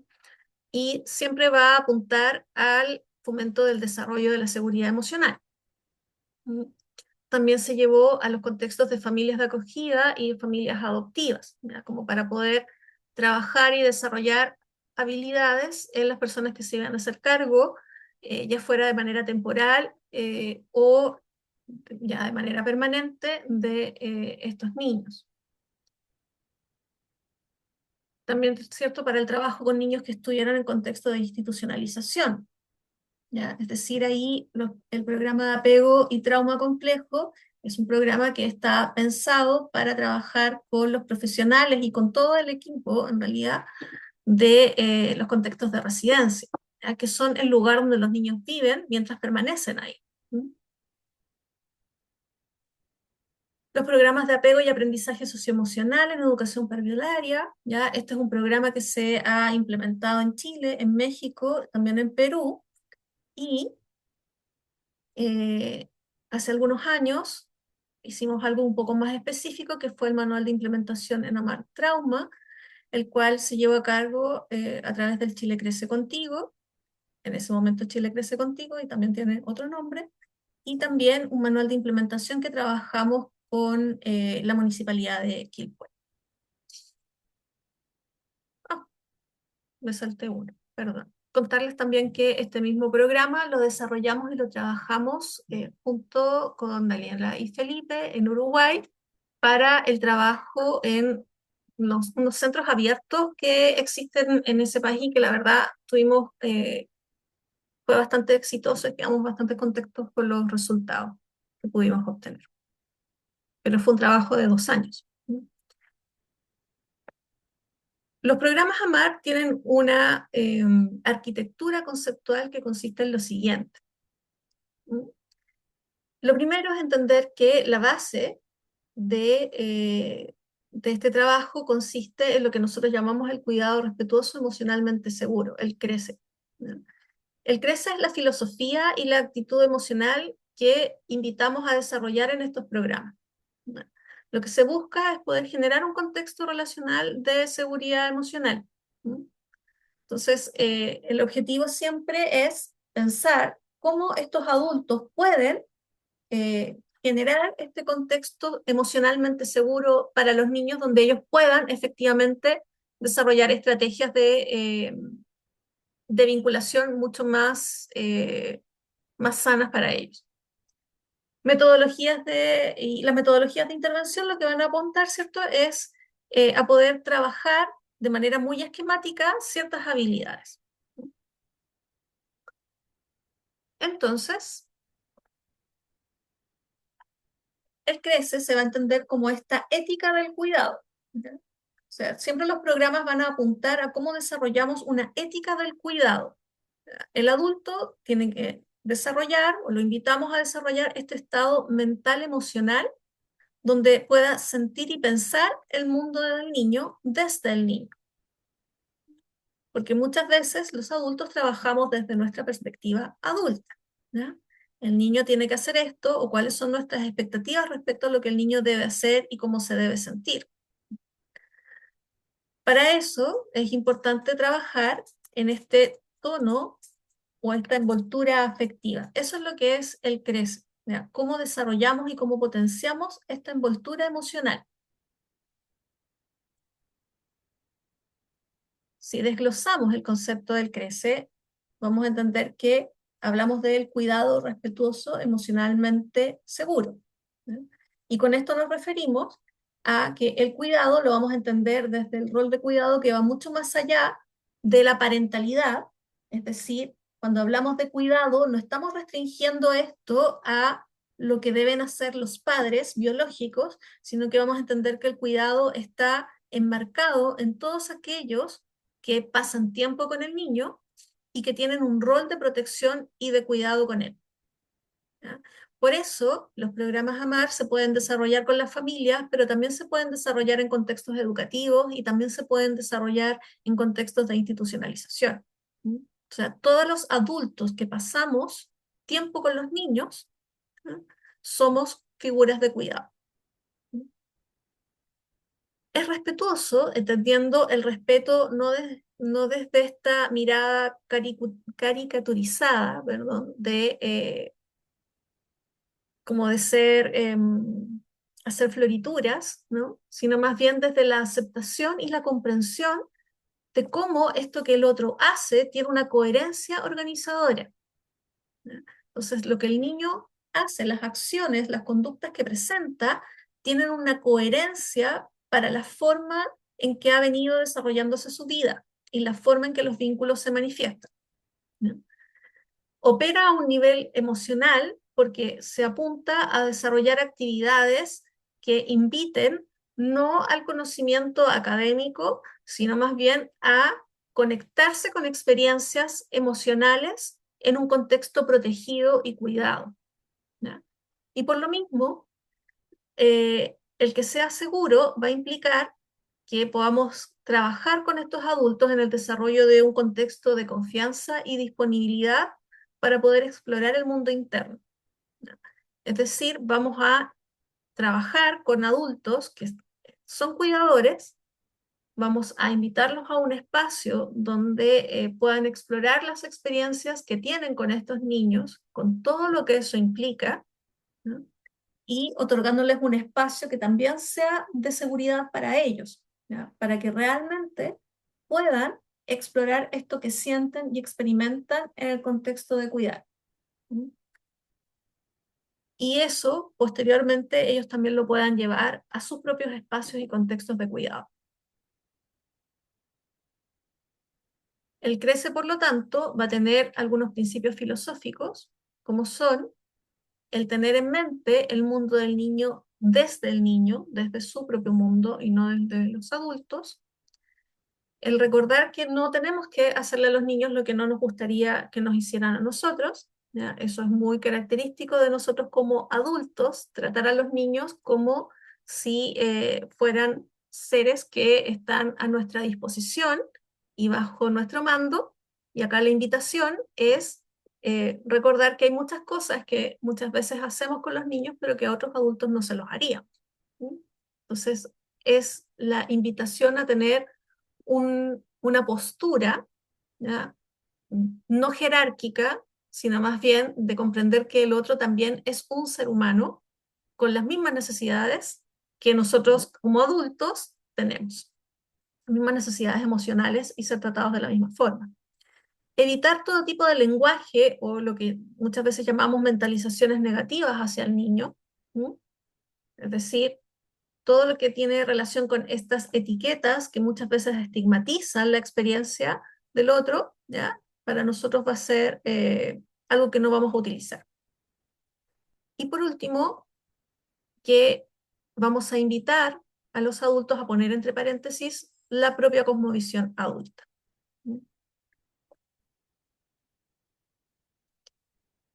Y siempre va a apuntar al fomento del desarrollo de la seguridad emocional. ¿Mm? También se llevó a los contextos de familias de acogida y familias adoptivas, ¿ya? Como para poder trabajar y desarrollar habilidades en las personas que se van a hacer cargo, ya fuera de manera temporal o ya de manera permanente de estos niños. También es cierto para el trabajo con niños que estuvieron en contexto de institucionalización. ¿Ya? Es decir, ahí el programa de apego y trauma complejo es un programa que está pensado para trabajar con los profesionales y con todo el equipo, en realidad, de los contextos de residencia, ¿ya? Que son el lugar donde los niños viven mientras permanecen ahí. ¿Mm? Los programas de apego y aprendizaje socioemocional en educación parvularia, ¿ya? Este es un programa que se ha implementado en Chile, en México, también en Perú, y eh, hace algunos años hicimos algo un poco más específico, que fue el manual de implementación en AMAR Trauma, el cual se llevó a cargo a través del Chile Crece Contigo. En ese momento Chile Crece Contigo y también tiene otro nombre. Y también un manual de implementación que trabajamos con la Municipalidad de Quilpué. Ah, me salté uno, perdón. Contarles también que este mismo programa lo desarrollamos y lo trabajamos junto con Daniela y Felipe en Uruguay para el trabajo en unos centros abiertos que existen en ese país y que la verdad fue bastante exitoso y quedamos bastante contentos con los resultados que pudimos obtener. Pero fue un trabajo de 2 años. Los programas AMAR tienen una arquitectura conceptual que consiste en lo siguiente. Lo primero es entender que la base de este trabajo consiste en lo que nosotros llamamos el cuidado respetuoso emocionalmente seguro, el CRECE. ¿No? El CRECE es la filosofía y la actitud emocional que invitamos a desarrollar en estos programas. ¿No? Lo que se busca es poder generar un contexto relacional de seguridad emocional. ¿No? Entonces, el objetivo siempre es pensar cómo estos adultos pueden generar este contexto emocionalmente seguro para los niños donde ellos puedan efectivamente desarrollar estrategias de vinculación mucho más sanas para ellos. Y las metodologías de intervención lo que van a apuntar, ¿cierto?, es a poder trabajar de manera muy esquemática ciertas habilidades. Entonces, el CRECE se va a entender como esta ética del cuidado. ¿Ya? O sea, siempre los programas van a apuntar a cómo desarrollamos una ética del cuidado. El adulto tiene que desarrollar, o lo invitamos a desarrollar, este estado mental emocional donde pueda sentir y pensar el mundo del niño desde el niño. Porque muchas veces los adultos trabajamos desde nuestra perspectiva adulta. ¿Ya? El niño tiene que hacer esto, o cuáles son nuestras expectativas respecto a lo que el niño debe hacer y cómo se debe sentir. Para eso es importante trabajar en este tono o esta envoltura afectiva. Eso es lo que es el CRECE. ¿Ya? Cómo desarrollamos y cómo potenciamos esta envoltura emocional. Si desglosamos el concepto del CRECE, vamos a entender que hablamos del cuidado respetuoso emocionalmente seguro. ¿Sí? Y con esto nos referimos a que el cuidado lo vamos a entender desde el rol de cuidado que va mucho más allá de la parentalidad. Es decir, cuando hablamos de cuidado, no estamos restringiendo esto a lo que deben hacer los padres biológicos, sino que vamos a entender que el cuidado está enmarcado en todos aquellos que pasan tiempo con el niño y que tienen un rol de protección y de cuidado con él. ¿Ya? Por eso, los programas AMAR se pueden desarrollar con las familias, pero también se pueden desarrollar en contextos educativos y también se pueden desarrollar en contextos de institucionalización. ¿Mm? O sea, todos los adultos que pasamos tiempo con los niños, ¿no?, somos figuras de cuidado. Es respetuoso, entendiendo el respeto no desde esta mirada caricaturizada, perdón, como de ser hacer florituras, ¿no? Sino más bien desde la aceptación y la comprensión de cómo esto que el otro hace tiene una coherencia organizadora. ¿Ya? Entonces, lo que el niño hace, las acciones, las conductas que presenta, tienen una coherencia para la forma en que ha venido desarrollándose su vida y la forma en que los vínculos se manifiestan. ¿Ya? Opera a un nivel emocional porque se apunta a desarrollar actividades que inviten no al conocimiento académico, sino más bien a conectarse con experiencias emocionales en un contexto protegido y cuidado. ¿Ya? Y por lo mismo, el que sea seguro va a implicar que podamos trabajar con estos adultos en el desarrollo de un contexto de confianza y disponibilidad para poder explorar el mundo interno. Es decir, vamos a trabajar con adultos que son cuidadores, vamos a invitarlos a un espacio donde puedan explorar las experiencias que tienen con estos niños, con todo lo que eso implica, ¿no? Y otorgándoles un espacio que también sea de seguridad para ellos, ¿ya? Para que realmente puedan explorar esto que sienten y experimentan en el contexto de cuidar. ¿Mm? Y eso, posteriormente, ellos también lo puedan llevar a sus propios espacios y contextos de cuidado. El crece, por lo tanto, va a tener algunos principios filosóficos, como son el tener en mente el mundo del niño, desde su propio mundo y no desde los adultos. El recordar que no tenemos que hacerle a los niños lo que no nos gustaría que nos hicieran a nosotros, ¿ya? Eso es muy característico de nosotros como adultos, tratar a los niños como si fueran seres que están a nuestra disposición y bajo nuestro mando. Y acá la invitación es recordar que hay muchas cosas que muchas veces hacemos con los niños, pero que a otros adultos no se los haríamos. ¿Sí? Entonces, es la invitación a tener una postura, ¿ya? No jerárquica, sino más bien de comprender que el otro también es un ser humano con las mismas necesidades que nosotros como adultos tenemos, las mismas necesidades emocionales y ser tratados de la misma forma. Evitar todo tipo de lenguaje o lo que muchas veces llamamos mentalizaciones negativas hacia el niño, ¿sí? Es decir, todo lo que tiene relación con estas etiquetas que muchas veces estigmatizan la experiencia del otro, ¿ya? Para nosotros va a ser algo que no vamos a utilizar. Y por último, que vamos a invitar a los adultos a poner entre paréntesis la propia cosmovisión adulta.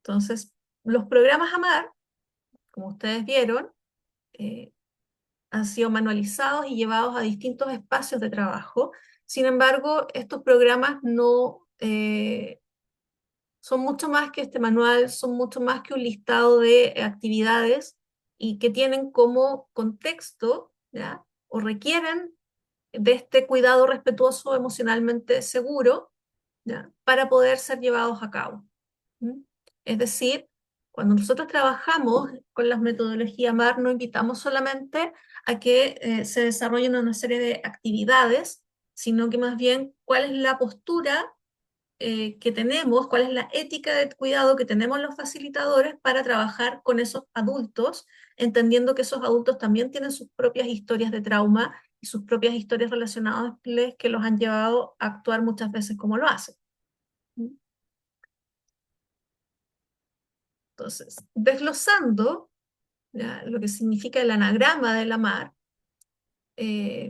Entonces, los programas AMAR, como ustedes vieron, eh, han sido manualizados y llevados a distintos espacios de trabajo. Sin embargo, estos programas no son mucho más que este manual, son mucho más que un listado de actividades y que tienen como contexto, ¿ya? O requieren de este cuidado respetuoso, emocionalmente seguro, ¿ya? Para poder ser llevados a cabo. ¿Mm? Es decir, cuando nosotros trabajamos con las metodologías MAR, no invitamos solamente a que se desarrollen una serie de actividades, sino que más bien cuál es la postura que tenemos, cuál es la ética de cuidado que tenemos los facilitadores para trabajar con esos adultos, entendiendo que esos adultos también tienen sus propias historias de trauma y sus propias historias relacionadas que los han llevado a actuar muchas veces como lo hacen. Entonces, desglosando, ¿ya? Lo que significa el anagrama del amar,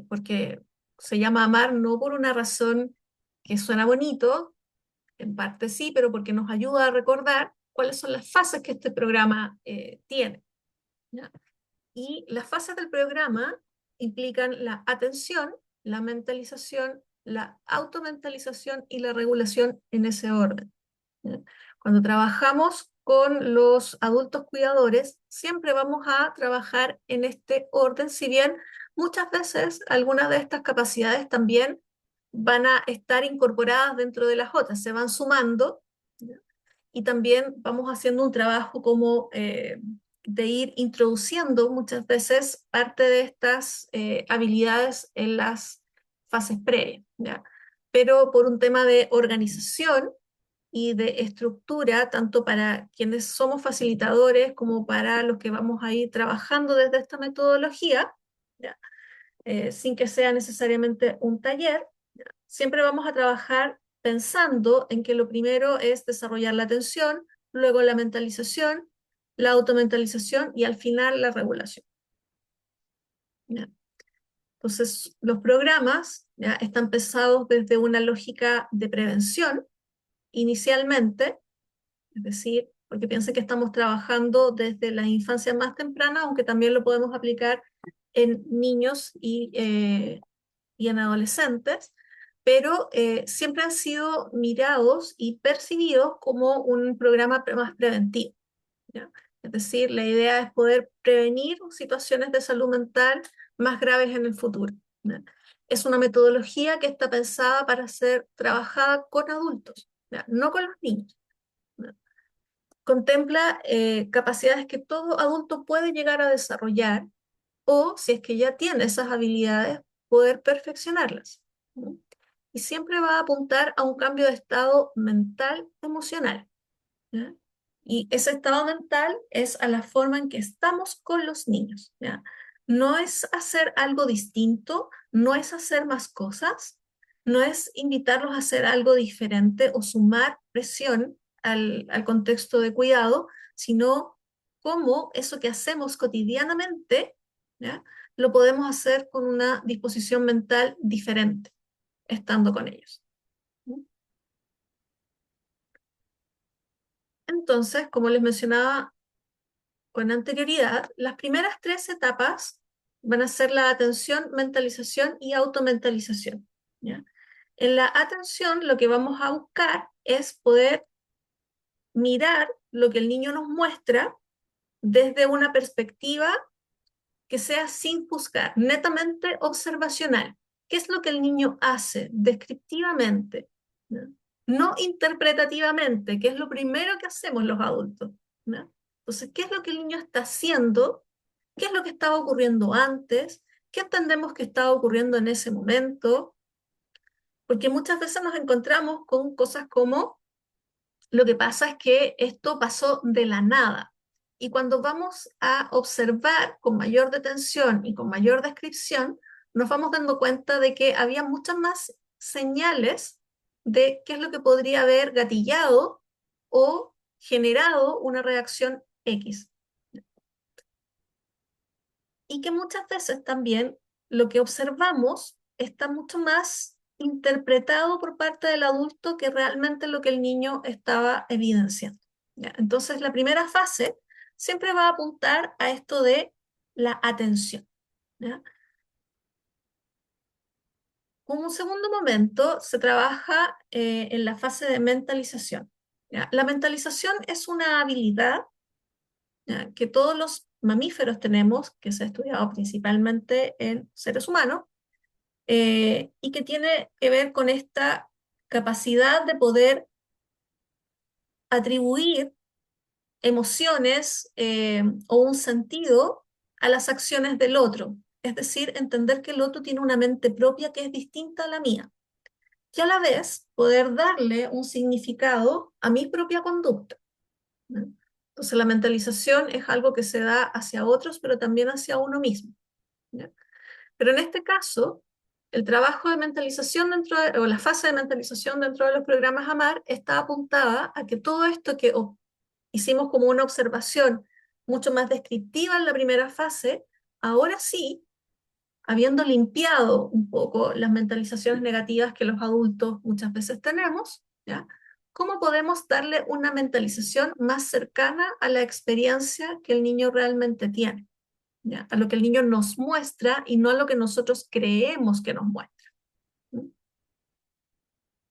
porque se llama amar no por una razón que suena bonito, en parte sí, pero porque nos ayuda a recordar cuáles son las fases que este programa tiene, ¿ya? Y las fases del programa implican la atención, la mentalización, la automentalización y la regulación en ese orden, ¿ya? Cuando trabajamos con los adultos cuidadores, siempre vamos a trabajar en este orden, si bien muchas veces algunas de estas capacidades también van a estar incorporadas dentro de las otras, se van sumando, ¿ya? Y también vamos haciendo un trabajo como de ir introduciendo muchas veces parte de estas habilidades en las fases previas, ¿ya? Pero por un tema de organización y de estructura, tanto para quienes somos facilitadores como para los que vamos a ir trabajando desde esta metodología, ¿ya? Sin que sea necesariamente un taller, siempre vamos a trabajar pensando en que lo primero es desarrollar la atención, luego la mentalización, la automentalización y al final la regulación. ¿Ya? Entonces, los programas ya están pensados desde una lógica de prevención inicialmente, es decir, porque piensen que estamos trabajando desde la infancia más temprana, aunque también lo podemos aplicar en niños y en adolescentes, pero siempre han sido mirados y percibidos como un programa más preventivo, ¿ya? Es decir, la idea es poder prevenir situaciones de salud mental más graves en el futuro, ¿ya? Es una metodología que está pensada para ser trabajada con adultos, ¿ya? No con los niños, ¿ya? Contempla capacidades que todo adulto puede llegar a desarrollar o, si es que ya tiene esas habilidades, poder perfeccionarlas, ¿no? Y siempre va a apuntar a un cambio de estado mental emocional, ¿ya? Y ese estado mental es a la forma en que estamos con los niños, ¿ya? No es hacer algo distinto, no es hacer más cosas, no es invitarlos a hacer algo diferente o sumar presión al contexto de cuidado, sino cómo eso que hacemos cotidianamente, ¿ya? Lo podemos hacer con una disposición mental diferente, estando con ellos, ¿no? Entonces, como les mencionaba con anterioridad, las primeras tres etapas van a ser la atención, mentalización y automentalización, ¿ya? En la atención, lo que vamos a buscar es poder mirar lo que el niño nos muestra desde una perspectiva que sea sin juzgar, netamente observacional. ¿Qué es lo que el niño hace descriptivamente? ¿No? No interpretativamente, que es lo primero que hacemos los adultos, ¿no? Entonces, ¿qué es lo que el niño está haciendo? ¿Qué es lo que estaba ocurriendo antes? ¿Qué entendemos que estaba ocurriendo en ese momento? Porque muchas veces nos encontramos con cosas como lo que pasa es que esto pasó de la nada. Y cuando vamos a observar con mayor detención y con mayor descripción, nos vamos dando cuenta de que había muchas más señales de qué es lo que podría haber gatillado o generado una reacción X. Y que muchas veces también lo que observamos está mucho más interpretado por parte del adulto que realmente lo que el niño estaba evidenciando, ¿ya? Entonces, la primera fase siempre va a apuntar a esto de la atención, ¿ya? Como un segundo momento, se trabaja en la fase de mentalización, ¿ya? La mentalización es una habilidad, ¿ya?, que todos los mamíferos tenemos, que se ha estudiado principalmente en seres humanos, y que tiene que ver con esta capacidad de poder atribuir emociones o un sentido a las acciones del otro. Es decir, entender que el otro tiene una mente propia que es distinta a la mía. Y a la vez poder darle un significado a mi propia conducta, ¿no? Entonces la mentalización es algo que se da hacia otros, pero también hacia uno mismo, ¿ya? Pero en este caso, el trabajo de mentalización o la fase de mentalización dentro de los programas AMAR está apuntada a que todo esto que hicimos como una observación mucho más descriptiva en la primera fase, ahora sí, habiendo limpiado un poco las mentalizaciones negativas que los adultos muchas veces tenemos, ¿ya? ¿Cómo podemos darle una mentalización más cercana a la experiencia que el niño realmente tiene? ¿Ya? A lo que el niño nos muestra y no a lo que nosotros creemos que nos muestra.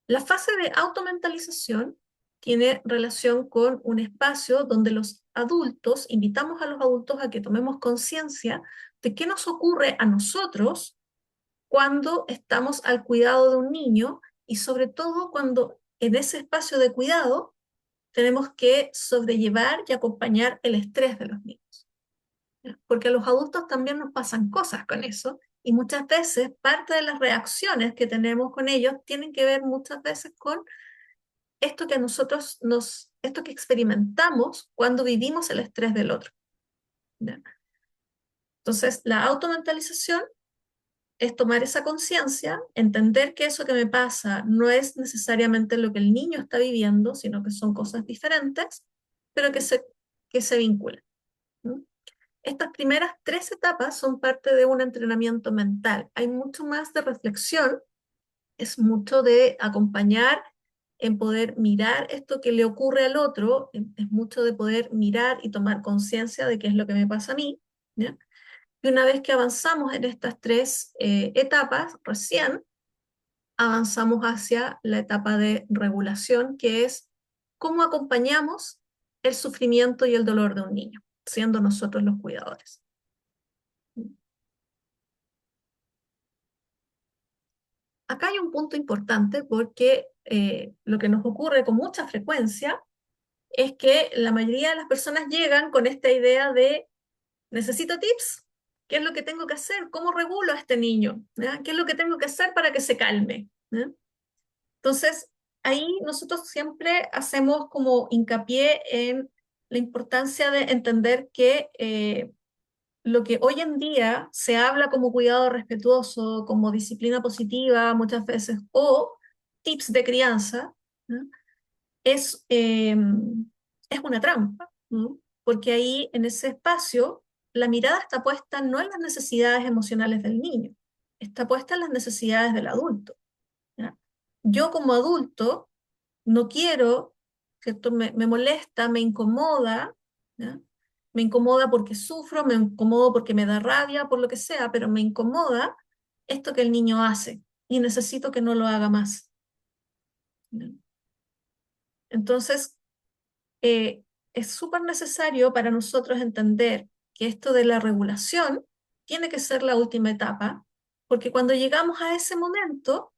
La fase de automentalización tiene relación con un espacio donde los adultos, invitamos a los adultos a que tomemos conciencia de qué nos ocurre a nosotros cuando estamos al cuidado de un niño y sobre todo cuando en ese espacio de cuidado tenemos que sobrellevar y acompañar el estrés de los niños. ¿ya? Porque a los adultos también nos pasan cosas con eso y muchas veces parte de las reacciones que tenemos con ellos tienen que ver muchas veces con esto que esto que experimentamos cuando vivimos el estrés del otro. ¿Ya? Entonces, la automentalización es tomar esa conciencia, entender que eso que me pasa no es necesariamente lo que el niño está viviendo, sino que son cosas diferentes, pero que se vinculan. ¿No? Estas primeras tres etapas son parte de un entrenamiento mental. Hay mucho más de reflexión, es mucho de acompañar en poder mirar esto que le ocurre al otro, es mucho de poder mirar y tomar conciencia de qué es lo que me pasa a mí, ¿ya? Y una vez que avanzamos en estas tres etapas, recién avanzamos hacia la etapa de regulación, que es cómo acompañamos el sufrimiento y el dolor de un niño, siendo nosotros los cuidadores. Acá hay un punto importante porque lo que nos ocurre con mucha frecuencia es que la mayoría de las personas llegan con esta idea de necesito tips, ¿qué es lo que tengo que hacer? ¿Cómo regulo a este niño? ¿Ya? ¿Qué es lo que tengo que hacer para que se calme? ¿Ya? Entonces, ahí nosotros siempre hacemos como hincapié en la importancia de entender que lo que hoy en día se habla como cuidado respetuoso, como disciplina positiva muchas veces, o tips de crianza, ¿no? es, eh, es una trampa, ¿no? Porque ahí en ese espacio la mirada está puesta no en las necesidades emocionales del niño, está puesta en las necesidades del adulto. ¿Ya? Yo como adulto no quiero, ¿cierto? Me molesta, me incomoda, ¿ya? Me incomoda porque sufro, me incomodo porque me da rabia, por lo que sea, pero me incomoda esto que el niño hace y necesito que no lo haga más. ¿Ya? Entonces, es súper necesario para nosotros entender que esto de la regulación tiene que ser la última etapa, porque cuando llegamos a ese momento,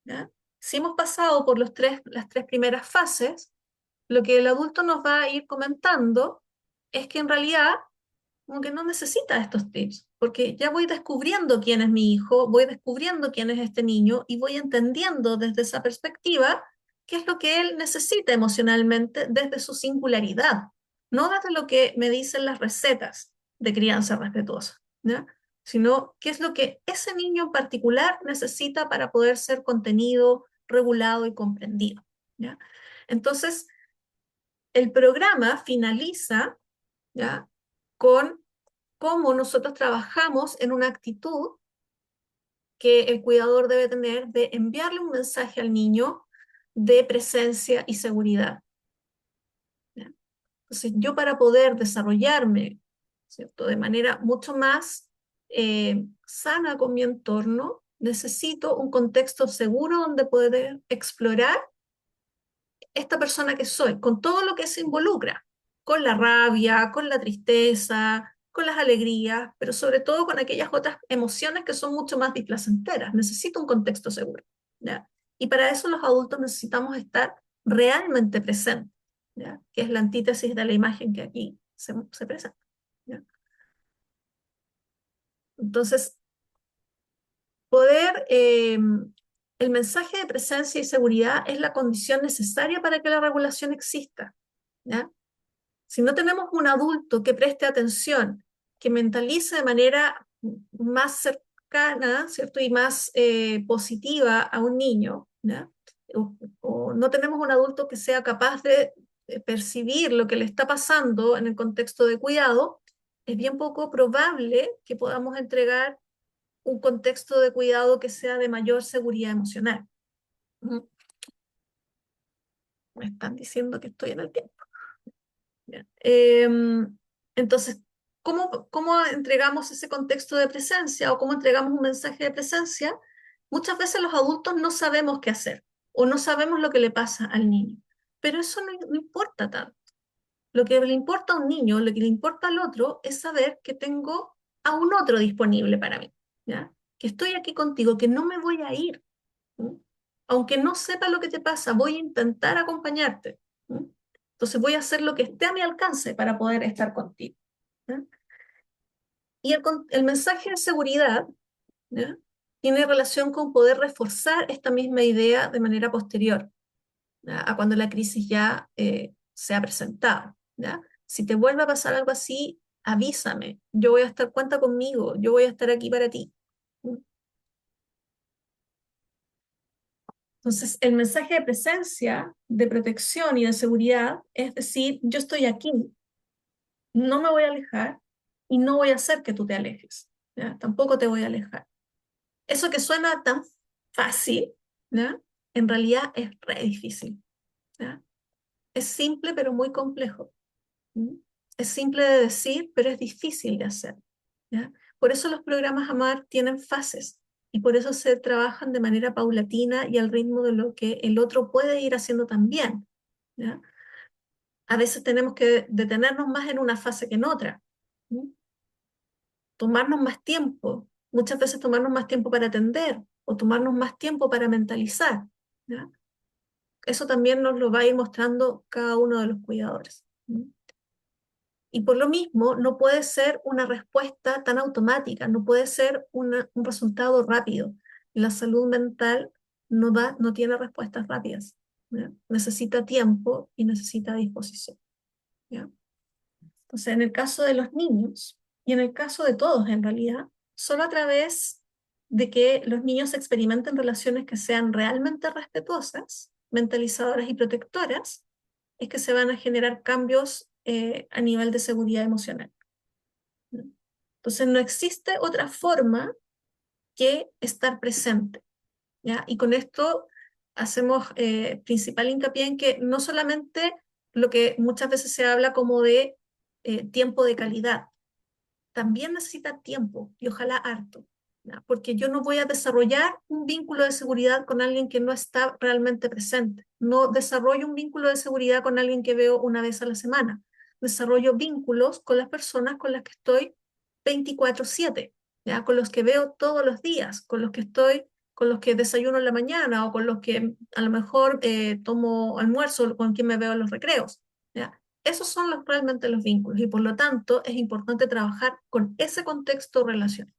¿ya? Si hemos pasado por las tres primeras fases, lo que el adulto nos va a ir comentando es que en realidad como que no necesita estos tips, porque ya voy descubriendo quién es mi hijo, voy descubriendo quién es este niño y voy entendiendo desde esa perspectiva qué es lo que él necesita emocionalmente desde su singularidad, no desde lo que me dicen las recetas de crianza respetuosa, ¿ya? Sino qué es lo que ese niño en particular necesita para poder ser contenido, regulado y comprendido, ¿ya? Entonces, el programa finaliza, ¿ya? Con cómo nosotros trabajamos en una actitud que el cuidador debe tener de enviarle un mensaje al niño de presencia y seguridad. ¿Ya? Entonces, yo para poder desarrollarme, ¿cierto? De manera mucho más sana con mi entorno, necesito un contexto seguro donde poder explorar esta persona que soy, con todo lo que se involucra, con la rabia, con la tristeza, con las alegrías, pero sobre todo con aquellas otras emociones que son mucho más displacenteras. Necesito un contexto seguro, ¿ya? Y para eso los adultos necesitamos estar realmente presentes, ¿ya? Que es la antítesis de la imagen que aquí se presenta, ¿ya? Entonces, poder, el mensaje de presencia y seguridad es la condición necesaria para que la regulación exista, ¿ya? Si no tenemos un adulto que preste atención, que mentalice de manera más cercana, ¿cierto? Y más positiva a un niño, ¿ya? O no tenemos un adulto que sea capaz de percibir lo que le está pasando en el contexto de cuidado, es bien poco probable que podamos entregar un contexto de cuidado que sea de mayor seguridad emocional. Ujú. Me están diciendo que estoy en el tiempo. Ya. Entonces, ¿cómo entregamos ese contexto de presencia o cómo entregamos un mensaje de presencia? Muchas veces los adultos no sabemos qué hacer o no sabemos lo que le pasa al niño, pero eso no importa tanto. Lo que le importa a un niño, lo que le importa al otro es saber que tengo a un otro disponible para mí, ¿ya? Que estoy aquí contigo, que no me voy a ir. ¿Mm? Aunque no sepa lo que te pasa, voy a intentar acompañarte. ¿Mm? Entonces voy a hacer lo que esté a mi alcance para poder estar contigo. ¿Mm? Y el mensaje de seguridad, ¿ya? Tiene relación con poder reforzar esta misma idea de manera posterior, ¿ya? A cuando la crisis ya se ha presentado, ¿ya? Si te vuelve a pasar algo así, avísame, yo voy a estar, cuenta conmigo, yo voy a estar aquí para ti. Entonces, el mensaje de presencia, de protección y de seguridad es decir, yo estoy aquí, no me voy a alejar y no voy a hacer que tú te alejes, ¿ya? Tampoco te voy a alejar. Eso que suena tan fácil, ¿ya? En realidad es re difícil, ¿ya? Es simple pero muy complejo. ¿Mm? Es simple de decir, pero es difícil de hacer, ¿ya? Por eso los programas AMAR tienen fases y por eso se trabajan de manera paulatina y al ritmo de lo que el otro puede ir haciendo también, ¿ya? A veces tenemos que detenernos más en una fase que en otra, ¿Mm? Tomarnos más tiempo, muchas veces tomarnos más tiempo para atender o tomarnos más tiempo para mentalizar, ¿ya? Eso también nos lo va a ir mostrando cada uno de los cuidadores. ¿Mm? Y por lo mismo, no puede ser una respuesta tan automática, no puede ser un resultado rápido. La salud mental no tiene respuestas rápidas, ¿ya? Necesita tiempo y necesita disposición, ¿ya? Entonces, en el caso de los niños, y en el caso de todos en realidad, solo a través de que los niños experimenten relaciones que sean realmente respetuosas, mentalizadoras y protectoras, es que se van a generar cambios a nivel de seguridad emocional. Entonces, no existe otra forma que estar presente, ¿ya? Y con esto hacemos principal hincapié en que no solamente lo que muchas veces se habla como de tiempo de calidad, también necesita tiempo y ojalá harto, ¿ya? Porque yo no voy a desarrollar un vínculo de seguridad con alguien que no está realmente presente. No desarrollo un vínculo de seguridad con alguien que veo una vez a la semana. Desarrollo vínculos con las personas con las que estoy 24/7, ¿ya? Con los que veo todos los días, con los que desayuno en la mañana o con los que a lo mejor tomo almuerzo, con quien me veo en los recreos, ¿ya? Esos son realmente los vínculos y por lo tanto es importante trabajar con ese contexto relacional.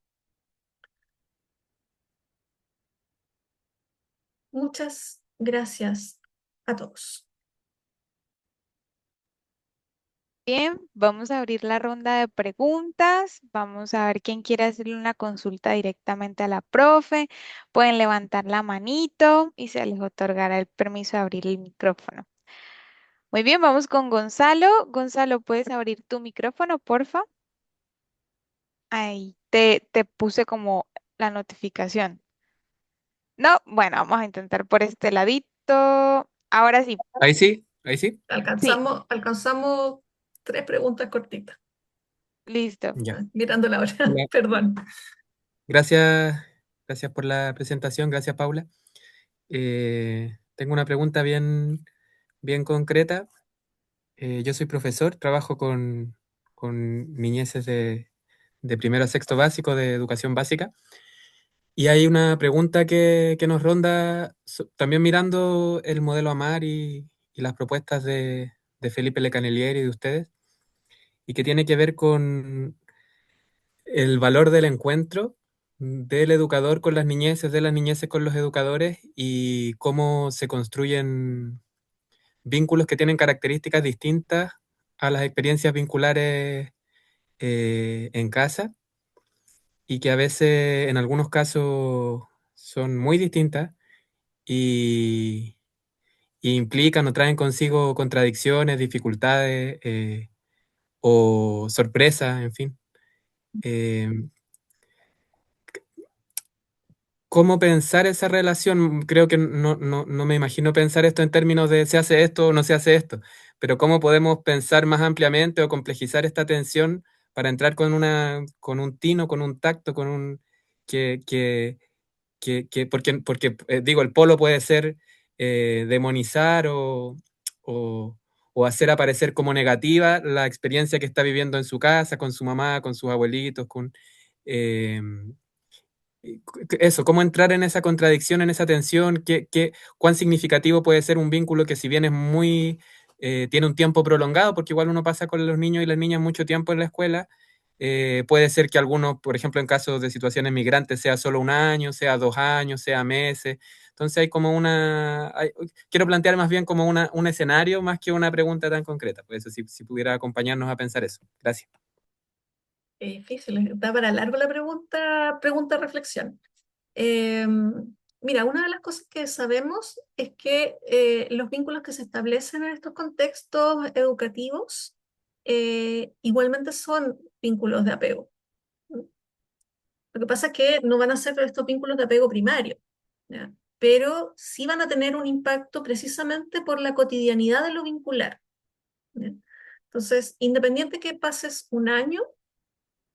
Muchas gracias a todos. Bien, vamos a abrir la ronda de preguntas. Vamos a ver quién quiere hacerle una consulta directamente a la profe. Pueden levantar la manito y se les otorgará el permiso de abrir el micrófono. Muy bien, vamos con Gonzalo. Gonzalo, ¿puedes abrir tu micrófono, porfa? Ahí te puse como la notificación. No, bueno, vamos a intentar por este ladito. Ahora sí, Ahí sí, ahí sí. sí, Alcanzamos tres preguntas cortitas. listo. Ya. Mirando la hora, Hola. perdón. Gracias, gracias por la presentación, gracias Paula. Tengo una pregunta bien concreta. Yo soy profesor, trabajo con niñeces de primero a sexto básico de educación básica. Y hay una pregunta que nos ronda, también mirando el modelo AMAR y las propuestas de Felipe Lecanelier y de ustedes, y que tiene que ver con el valor del encuentro del educador con las niñeces, de las niñeces con los educadores y cómo se construyen vínculos que tienen características distintas a las experiencias vinculares en casa y que a veces en algunos casos son muy distintas y, y implican o traen consigo contradicciones, dificultades o sorpresas, en fin. Eh, ¿Cómo pensar esa relación? Creo que no me imagino pensar esto en términos de se hace esto o no se hace esto, pero ¿cómo podemos pensar más ampliamente o complejizar esta tensión para entrar con un tino, con un tacto, con un que, que, porque digo, el polo puede ser demonizar o hacer aparecer como negativa la experiencia que está viviendo en su casa, con su mamá, con sus abuelitos, eh, eso, cómo entrar en esa contradicción, en esa tensión, cuán significativo puede ser un vínculo que si bien es muy, tiene un tiempo prolongado, porque igual uno pasa con los niños y las niñas mucho tiempo en la escuela, Puede ser que algunos, por ejemplo, en casos de situaciones migrantes, sea solo un año, sea 2 años, sea meses. Entonces hay como quiero plantear más bien como un escenario más que una pregunta tan concreta. Por eso, si pudiera acompañarnos a pensar eso. Gracias. Es difícil, da para largo la pregunta-reflexión. Mira, una de las cosas que sabemos es que los vínculos que se establecen en estos contextos educativos igualmente son vínculos de apego. Lo que pasa es que no van a ser estos vínculos de apego primario, ¿ya? Pero sí van a tener un impacto precisamente por la cotidianidad de lo vincular, ¿ya? Entonces, independiente que pases un año,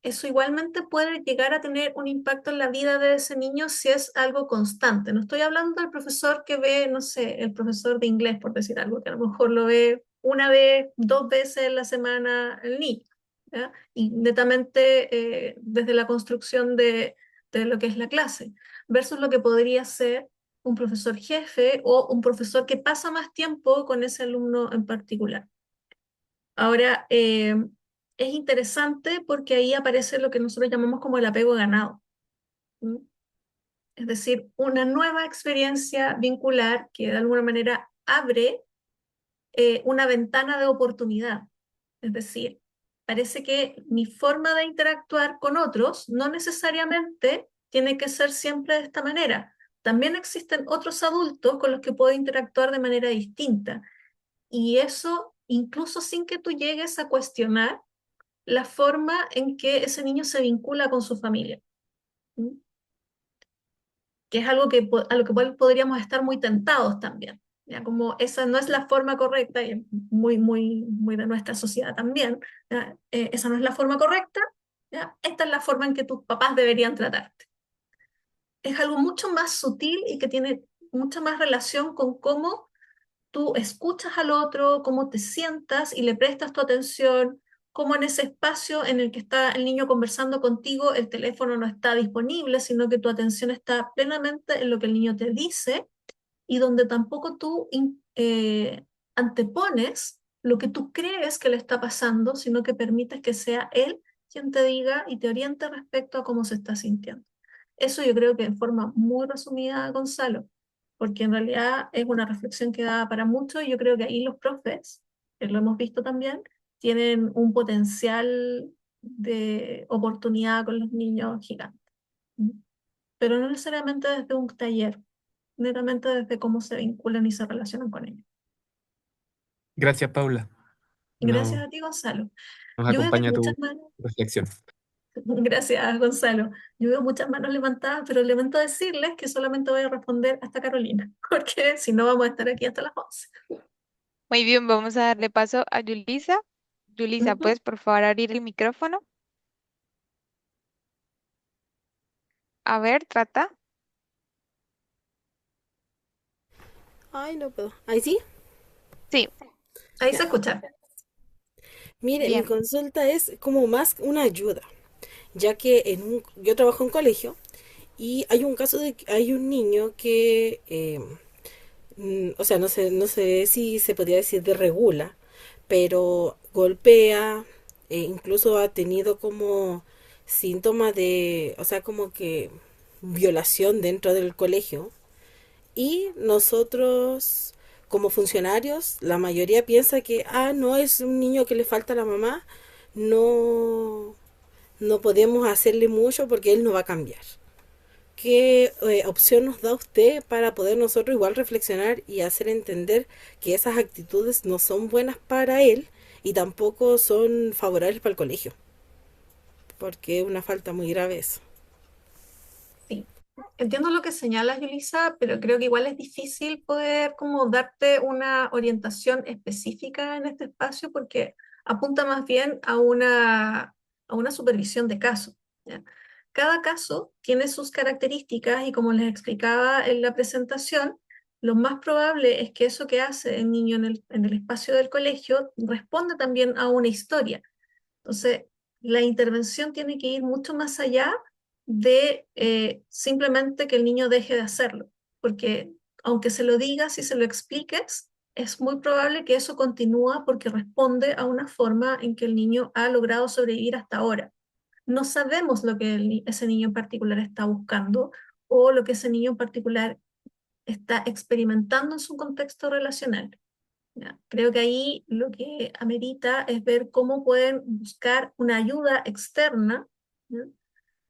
eso igualmente puede llegar a tener un impacto en la vida de ese niño si es algo constante. No estoy hablando del profesor que ve, no sé, el profesor de inglés, por decir algo, que a lo mejor lo ve una vez, 2 veces en la semana el niño, ¿ya? Y netamente desde la construcción de lo que es la clase, versus lo que podría ser un profesor jefe o un profesor que pasa más tiempo con ese alumno en particular. Ahora, es interesante porque ahí aparece lo que nosotros llamamos como el apego ganado. ¿Mm? Es decir, una nueva experiencia vincular que de alguna manera abre una ventana de oportunidad. Es decir, parece que mi forma de interactuar con otros no necesariamente tiene que ser siempre de esta manera. También existen otros adultos con los que puedo interactuar de manera distinta. Y eso, incluso sin que tú llegues a cuestionar la forma en que ese niño se vincula con su familia, ¿m? Que es algo a lo que podríamos estar muy tentados también. ¿Ya? Como esa no es la forma correcta, y es muy de nuestra sociedad también, ¿ya? Esa no es la forma correcta, ¿ya? Esta es la forma en que tus papás deberían tratarte. Es algo mucho más sutil y que tiene mucha más relación con cómo tú escuchas al otro, cómo te sientas y le prestas tu atención, cómo en ese espacio en el que está el niño conversando contigo, el teléfono no está disponible, sino que tu atención está plenamente en lo que el niño te dice y donde tampoco tú antepones lo que tú crees que le está pasando, sino que permites que sea él quien te diga y te oriente respecto a cómo se está sintiendo. Eso yo creo que en forma muy resumida, Gonzalo, porque en realidad es una reflexión que da para mucho y yo creo que ahí los profes, que lo hemos visto también, tienen un potencial de oportunidad con los niños gigante. ¿Mm? Pero no necesariamente desde un taller, netamente desde cómo se vinculan y se relacionan con ellos. Gracias, Paula. Y gracias No, a ti, Gonzalo. nos Yo veo que hay acompaña muchas tu manos. reflexión. Gracias, Gonzalo. Yo veo muchas manos levantadas, pero lamento decirles que solamente voy a responder hasta Carolina, porque si no vamos a estar aquí hasta las 11. Muy bien, vamos a darle paso a Yulisa. Yulisa, Ujú. ¿puedes por favor abrir el micrófono? A ver, trata. Ay, no puedo. ¿Ahí sí? Sí, Ahí Ya. se escucha. Mire, mi bien. consulta es como más una ayuda, ya que yo trabajo en colegio y hay un caso de que hay un niño que, o sea, no sé si se podría decir de regula, pero golpea, incluso ha tenido como síntomas de, o sea, como que violación dentro del colegio. Y nosotros, como funcionarios, la mayoría piensa que, no es un niño que le falta a la mamá, no, no podemos hacerle mucho porque él no va a cambiar. ¿Qué opción nos da usted para poder nosotros igual reflexionar y hacer entender que esas actitudes no son buenas para él y tampoco son favorables para el colegio? Porque es una falta muy grave eso. Sí. Entiendo lo que señalas, Yulisa, pero creo que igual es difícil poder como darte una orientación específica en este espacio porque apunta más bien a una supervisión de caso, ¿ya? Cada caso tiene sus características y como les explicaba en la presentación, lo más probable es que eso que hace el niño en el espacio del colegio responde también a una historia. Entonces, la intervención tiene que ir mucho más allá de simplemente que el niño deje de hacerlo, porque aunque se lo digas y se lo expliques, es muy probable que eso continúa porque responde a una forma en que el niño ha logrado sobrevivir hasta ahora. no sabemos lo que ese niño en particular está buscando o lo que ese niño en particular está experimentando en su contexto relacional. ¿Ya? Creo que ahí lo que amerita es ver cómo pueden buscar una ayuda externa, ¿ya?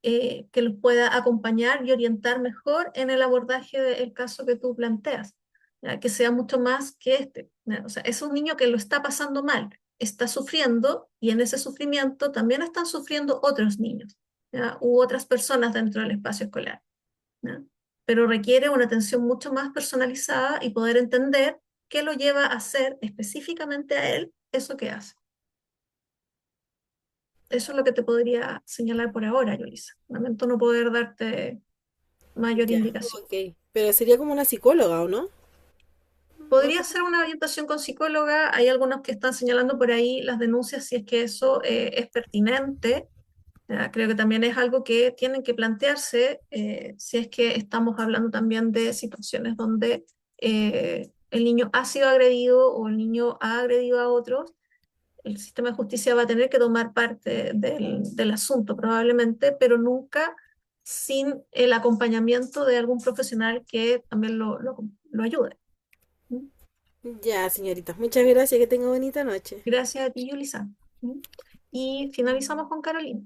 Que los pueda acompañar y orientar mejor en el abordaje del caso que tú planteas, ¿ya? Que sea mucho más que este, ¿ya? O sea, es un niño que lo está pasando mal, está sufriendo y en ese sufrimiento también están sufriendo otros niños, ¿ya? U otras personas dentro del espacio escolar, ¿ya? Pero requiere una atención mucho más personalizada y poder entender qué lo lleva a hacer específicamente a él eso que hace. Eso es lo que te podría señalar por ahora, Yolisa. Lamento no poder darte mayor Ya, indicación. ok. Pero sería como una psicóloga, ¿o no? No Podría sé. ser una orientación con psicóloga. Hay algunos que están señalando por ahí las denuncias si es que eso es pertinente. Creo que también es algo que tienen que plantearse si es que estamos hablando también de situaciones donde el niño ha sido agredido o el niño ha agredido a otros. El sistema de justicia va a tener que tomar parte del asunto probablemente, pero nunca sin el acompañamiento de algún profesional que también lo ayude. ¿Mm? Ya, señorita. Muchas gracias. Que tenga bonita noche. Gracias a ti, Yulisa. ¿Mm? Y finalizamos con Carolina.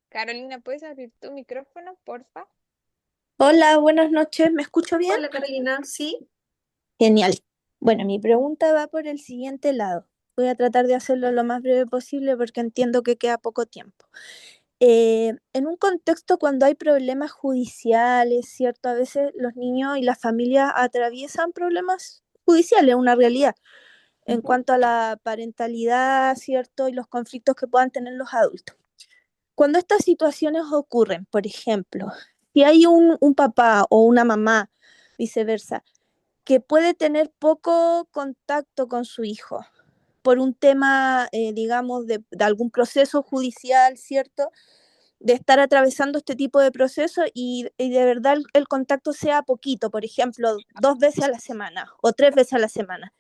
Carolina, ¿puedes abrir tu micrófono, porfa? Hola, buenas noches, ¿me escucho bien? Hola, Carolina. Sí, Genial. Bueno, mi pregunta va por el siguiente lado. Voy a tratar de hacerlo lo más breve posible porque entiendo que queda poco tiempo. En un contexto cuando hay problemas judiciales, ¿cierto? A veces los niños y las familias atraviesan problemas judiciales, una realidad, en cuanto a la parentalidad, ¿cierto? Y los conflictos que puedan tener los adultos. Cuando estas situaciones ocurren, por ejemplo, si hay un papá o una mamá, viceversa, que puede tener poco contacto con su hijo por un tema, digamos, de algún proceso judicial, ¿cierto? De estar atravesando este tipo de procesos y de verdad el contacto sea poquito, por ejemplo, 2 veces a la semana o 3 veces a la semana.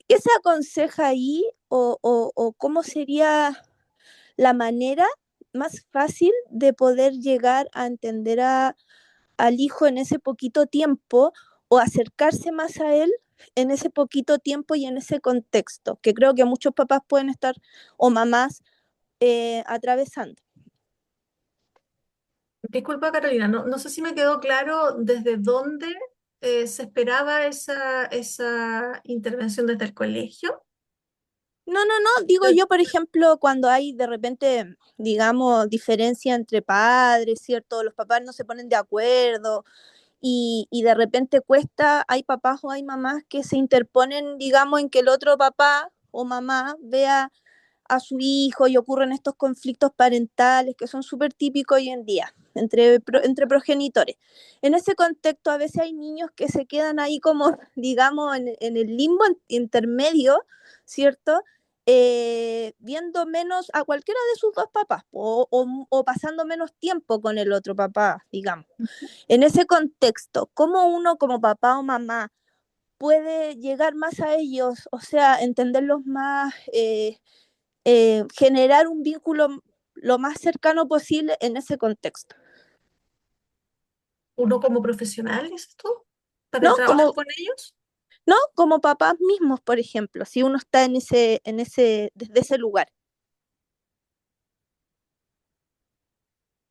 ¿Qué se aconseja ahí o cómo sería la manera más fácil de poder llegar a entender al hijo en ese poquito tiempo o acercarse más a él en ese poquito tiempo y en ese contexto, que creo que muchos papás pueden estar o mamás atravesando? disculpa, Carolina. No sé si me quedó claro desde dónde se esperaba esa intervención desde el colegio. No, digo yo, por ejemplo, cuando hay de repente, digamos, diferencia entre padres, ¿cierto? Los papás no se ponen de acuerdo y de repente cuesta, hay papás o hay mamás que se interponen, digamos, en que el otro papá o mamá vea a su hijo y ocurren estos conflictos parentales que son súper típicos hoy en día entre progenitores. En ese contexto a veces hay niños que se quedan ahí como, digamos, en el limbo intermedio, ¿cierto? Viendo menos a cualquiera de sus dos papás o pasando menos tiempo con el otro papá, digamos. En ese contexto, ¿cómo uno como papá o mamá puede llegar más a ellos, o sea, entenderlos más, generar un vínculo lo más cercano posible en ese contexto? Uno como profesional, dices tú, para ¿No? el trabajo con ellos. ¿No? Como papás mismos, por ejemplo, si uno está desde ese lugar.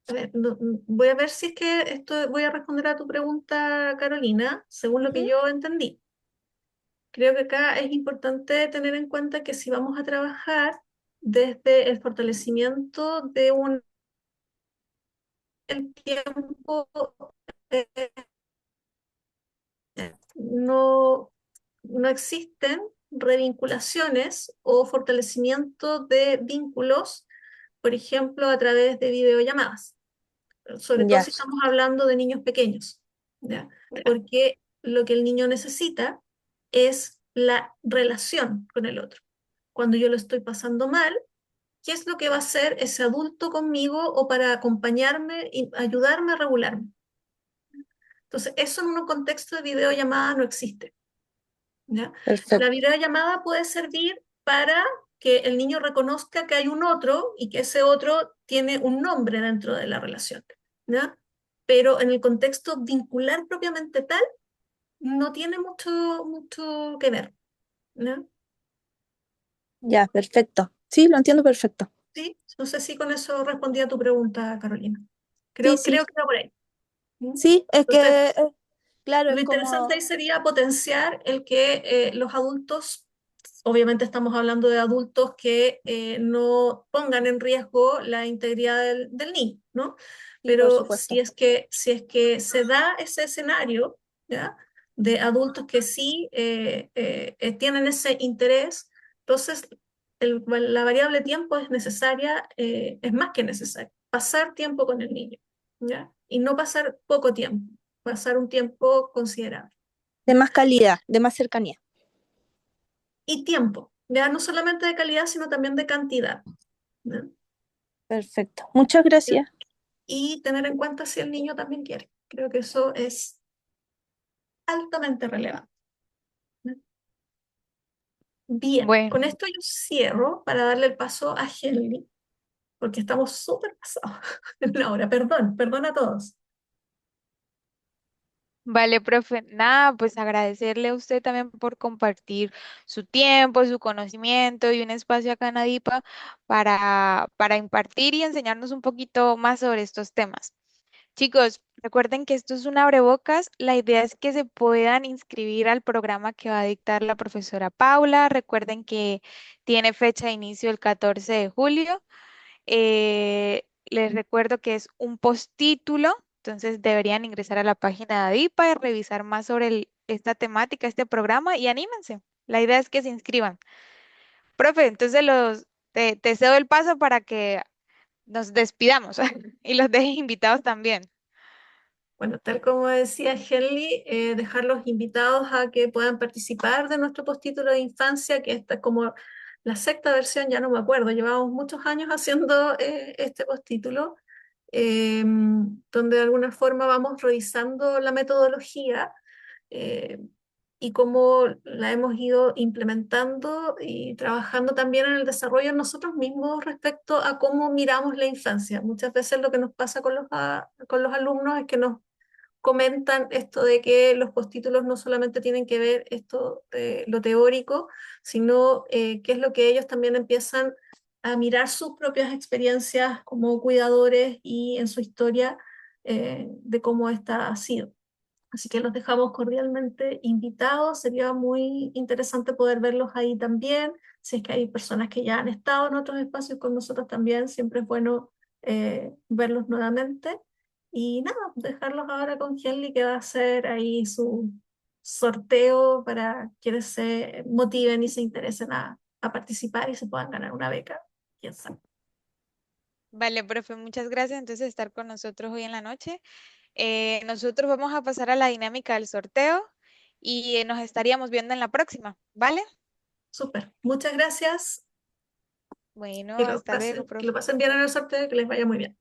A ver, voy a ver si es que esto voy a responder a tu pregunta, Carolina, según lo que ¿Mm? yo entendí. Creo que acá es importante tener en cuenta que si vamos a trabajar desde el fortalecimiento de el tiempo, eh, no, no existen revinculaciones o fortalecimiento de vínculos, por ejemplo, a través de videollamadas, sobre todo Ya, si estamos hablando de niños pequeños, ¿ya? Porque lo que el niño necesita es la relación con el otro. Cuando yo lo estoy pasando mal, ¿qué es lo que va a hacer ese adulto conmigo o para acompañarme y ayudarme a regularme? Entonces, eso en un contexto de videollamada no existe, ¿ya? La perfecto. videollamada puede servir para que el niño reconozca que hay un otro y que ese otro tiene un nombre dentro de la relación, ¿ya? Pero en el contexto vincular propiamente tal, no tiene mucho que ver, ¿ya? Ya, perfecto. Sí, lo entiendo perfecto. Sí, no sé si con eso respondí a tu pregunta, Carolina. Sí, Creo sí. que va por ahí. ¿Mm? Sí, es Entonces, que, claro, lo es interesante como ahí sería potenciar el que los adultos, obviamente estamos hablando de adultos que no pongan en riesgo la integridad del niño, ¿no? sí, por Pero supuesto. si es que se da ese escenario, ¿ya? De adultos que sí tienen ese interés, entonces la variable tiempo es necesaria, es más que necesaria. Pasar tiempo con el niño, ¿ya? Y no pasar poco tiempo, pasar un tiempo considerable. De más calidad, de más cercanía. Y tiempo, ya no solamente de calidad, sino también de cantidad, ¿ya? Perfecto. Muchas gracias. Y tener en cuenta si el niño también quiere. Creo que eso es altamente relevante, ¿ya? Bien, con Bueno, esto yo cierro para darle el paso a Henry, porque estamos súper pasados en la hora. Perdón a todos. vale, profe. Nada, pues agradecerle a usted también por compartir su tiempo, su conocimiento y un espacio acá en ADIPA para impartir y enseñarnos un poquito más sobre estos temas. Chicos, recuerden que esto es un abrebocas. La idea es que se puedan inscribir al programa que va a dictar la profesora Paula. Recuerden que tiene fecha de inicio el 14 de julio. Les recuerdo que es un postítulo, entonces deberían ingresar a la página de ADIPA y revisar más sobre esta temática, este programa y anímense. La idea es que se inscriban. Profe, entonces te cedo el paso para que nos despidamos y los dejes invitados también. Bueno, tal como decía Henley, dejar invitados a que puedan participar de nuestro postítulo de infancia, que esta es como la sexta versión, ya no me acuerdo, llevamos muchos años haciendo este postítulo, donde de alguna forma vamos revisando la metodología eh, y cómo la hemos ido implementando y trabajando también en el desarrollo nosotros mismos respecto a cómo miramos la infancia. Muchas veces lo que nos pasa con los alumnos es que nos comentan esto de que los postítulos no solamente tienen que ver esto de lo teórico, sino qué es lo que ellos también empiezan a mirar sus propias experiencias como cuidadores y en su historia de cómo esta ha sido. Así que los dejamos cordialmente invitados. Sería muy interesante poder verlos ahí también. Si es que hay personas que ya han estado en otros espacios con nosotros también, siempre es bueno verlos nuevamente. Y nada, dejarlos ahora con Henley, que va a hacer ahí su sorteo para quienes se motiven y se interesen a participar y se puedan ganar una beca. Quién sabe. Vale, profe, muchas gracias entonces de estar con nosotros hoy en la noche. Nosotros vamos a pasar a la dinámica del sorteo y nos estaríamos viendo en la próxima, ¿vale? Súper. Muchas gracias. Bueno, hasta luego, Que lo profe. pasen bien en el sorteo y que les vaya muy bien.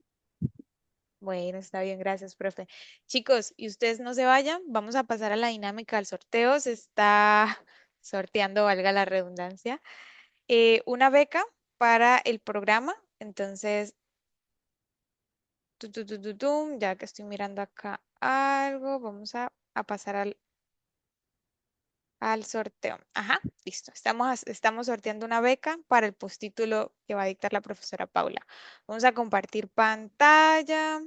Bueno, está bien, gracias, profe. Chicos, y ustedes no se vayan, vamos a pasar a la dinámica del sorteo. Se está sorteando, valga la redundancia, una beca para el programa. Entonces, ya que estoy mirando acá algo, vamos a pasar al sorteo. Ajá, listo. Estamos sorteando una beca para el postítulo que va a dictar la profesora Paula. Vamos a compartir pantalla.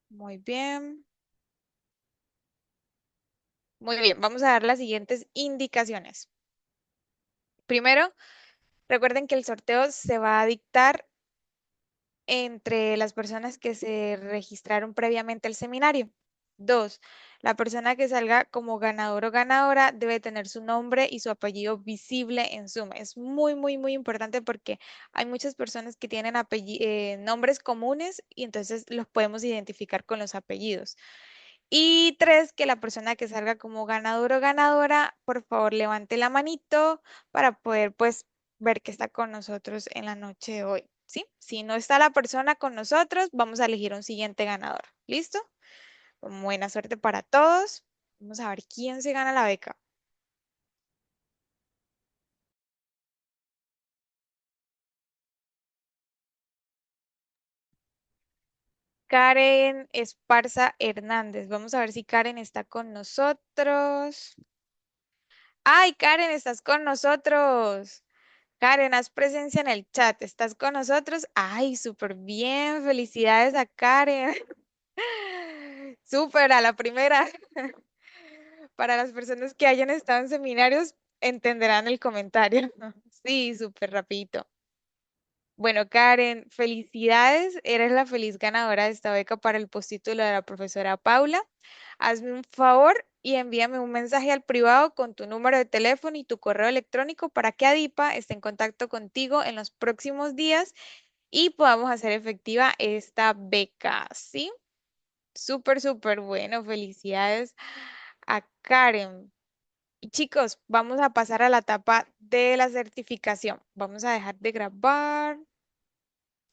Muy bien. Muy bien, vamos a dar las siguientes indicaciones. Primero, recuerden que el sorteo se va a dictar entre las personas que se registraron previamente al seminario. Dos, la persona que salga como ganador o ganadora debe tener su nombre y su apellido visible en Zoom. Es muy, muy, muy importante porque hay muchas personas que tienen nombres comunes y entonces los podemos identificar con los apellidos. Y tres, que la persona que salga como ganador o ganadora, por favor, levante la manito para poder, pues, ver que está con nosotros en la noche de hoy, ¿sí? Si no está la persona con nosotros, vamos a elegir un siguiente ganador. ¿Listo? Buena suerte para todos. Vamos a ver quién se gana la beca. Karen Esparza Hernández. Vamos a ver si Karen está con nosotros. ¡Ay, Karen, estás con nosotros! Karen, haz presencia en el chat. ¿Estás con nosotros? ¡Ay, súper bien! Felicidades a Karen. Súper, a la primera. Para las personas que hayan estado en seminarios, entenderán el comentario. Sí, súper rapidito. Bueno, Karen, felicidades. Eres la feliz ganadora de esta beca para el postítulo de la profesora Paula. Hazme un favor y envíame un mensaje al privado con tu número de teléfono y tu correo electrónico para que Adipa esté en contacto contigo en los próximos días y podamos hacer efectiva esta beca, ¿sí? Súper, súper bueno. Felicidades a Karen. Y chicos, vamos a pasar a la etapa de la certificación. Vamos a dejar de grabar.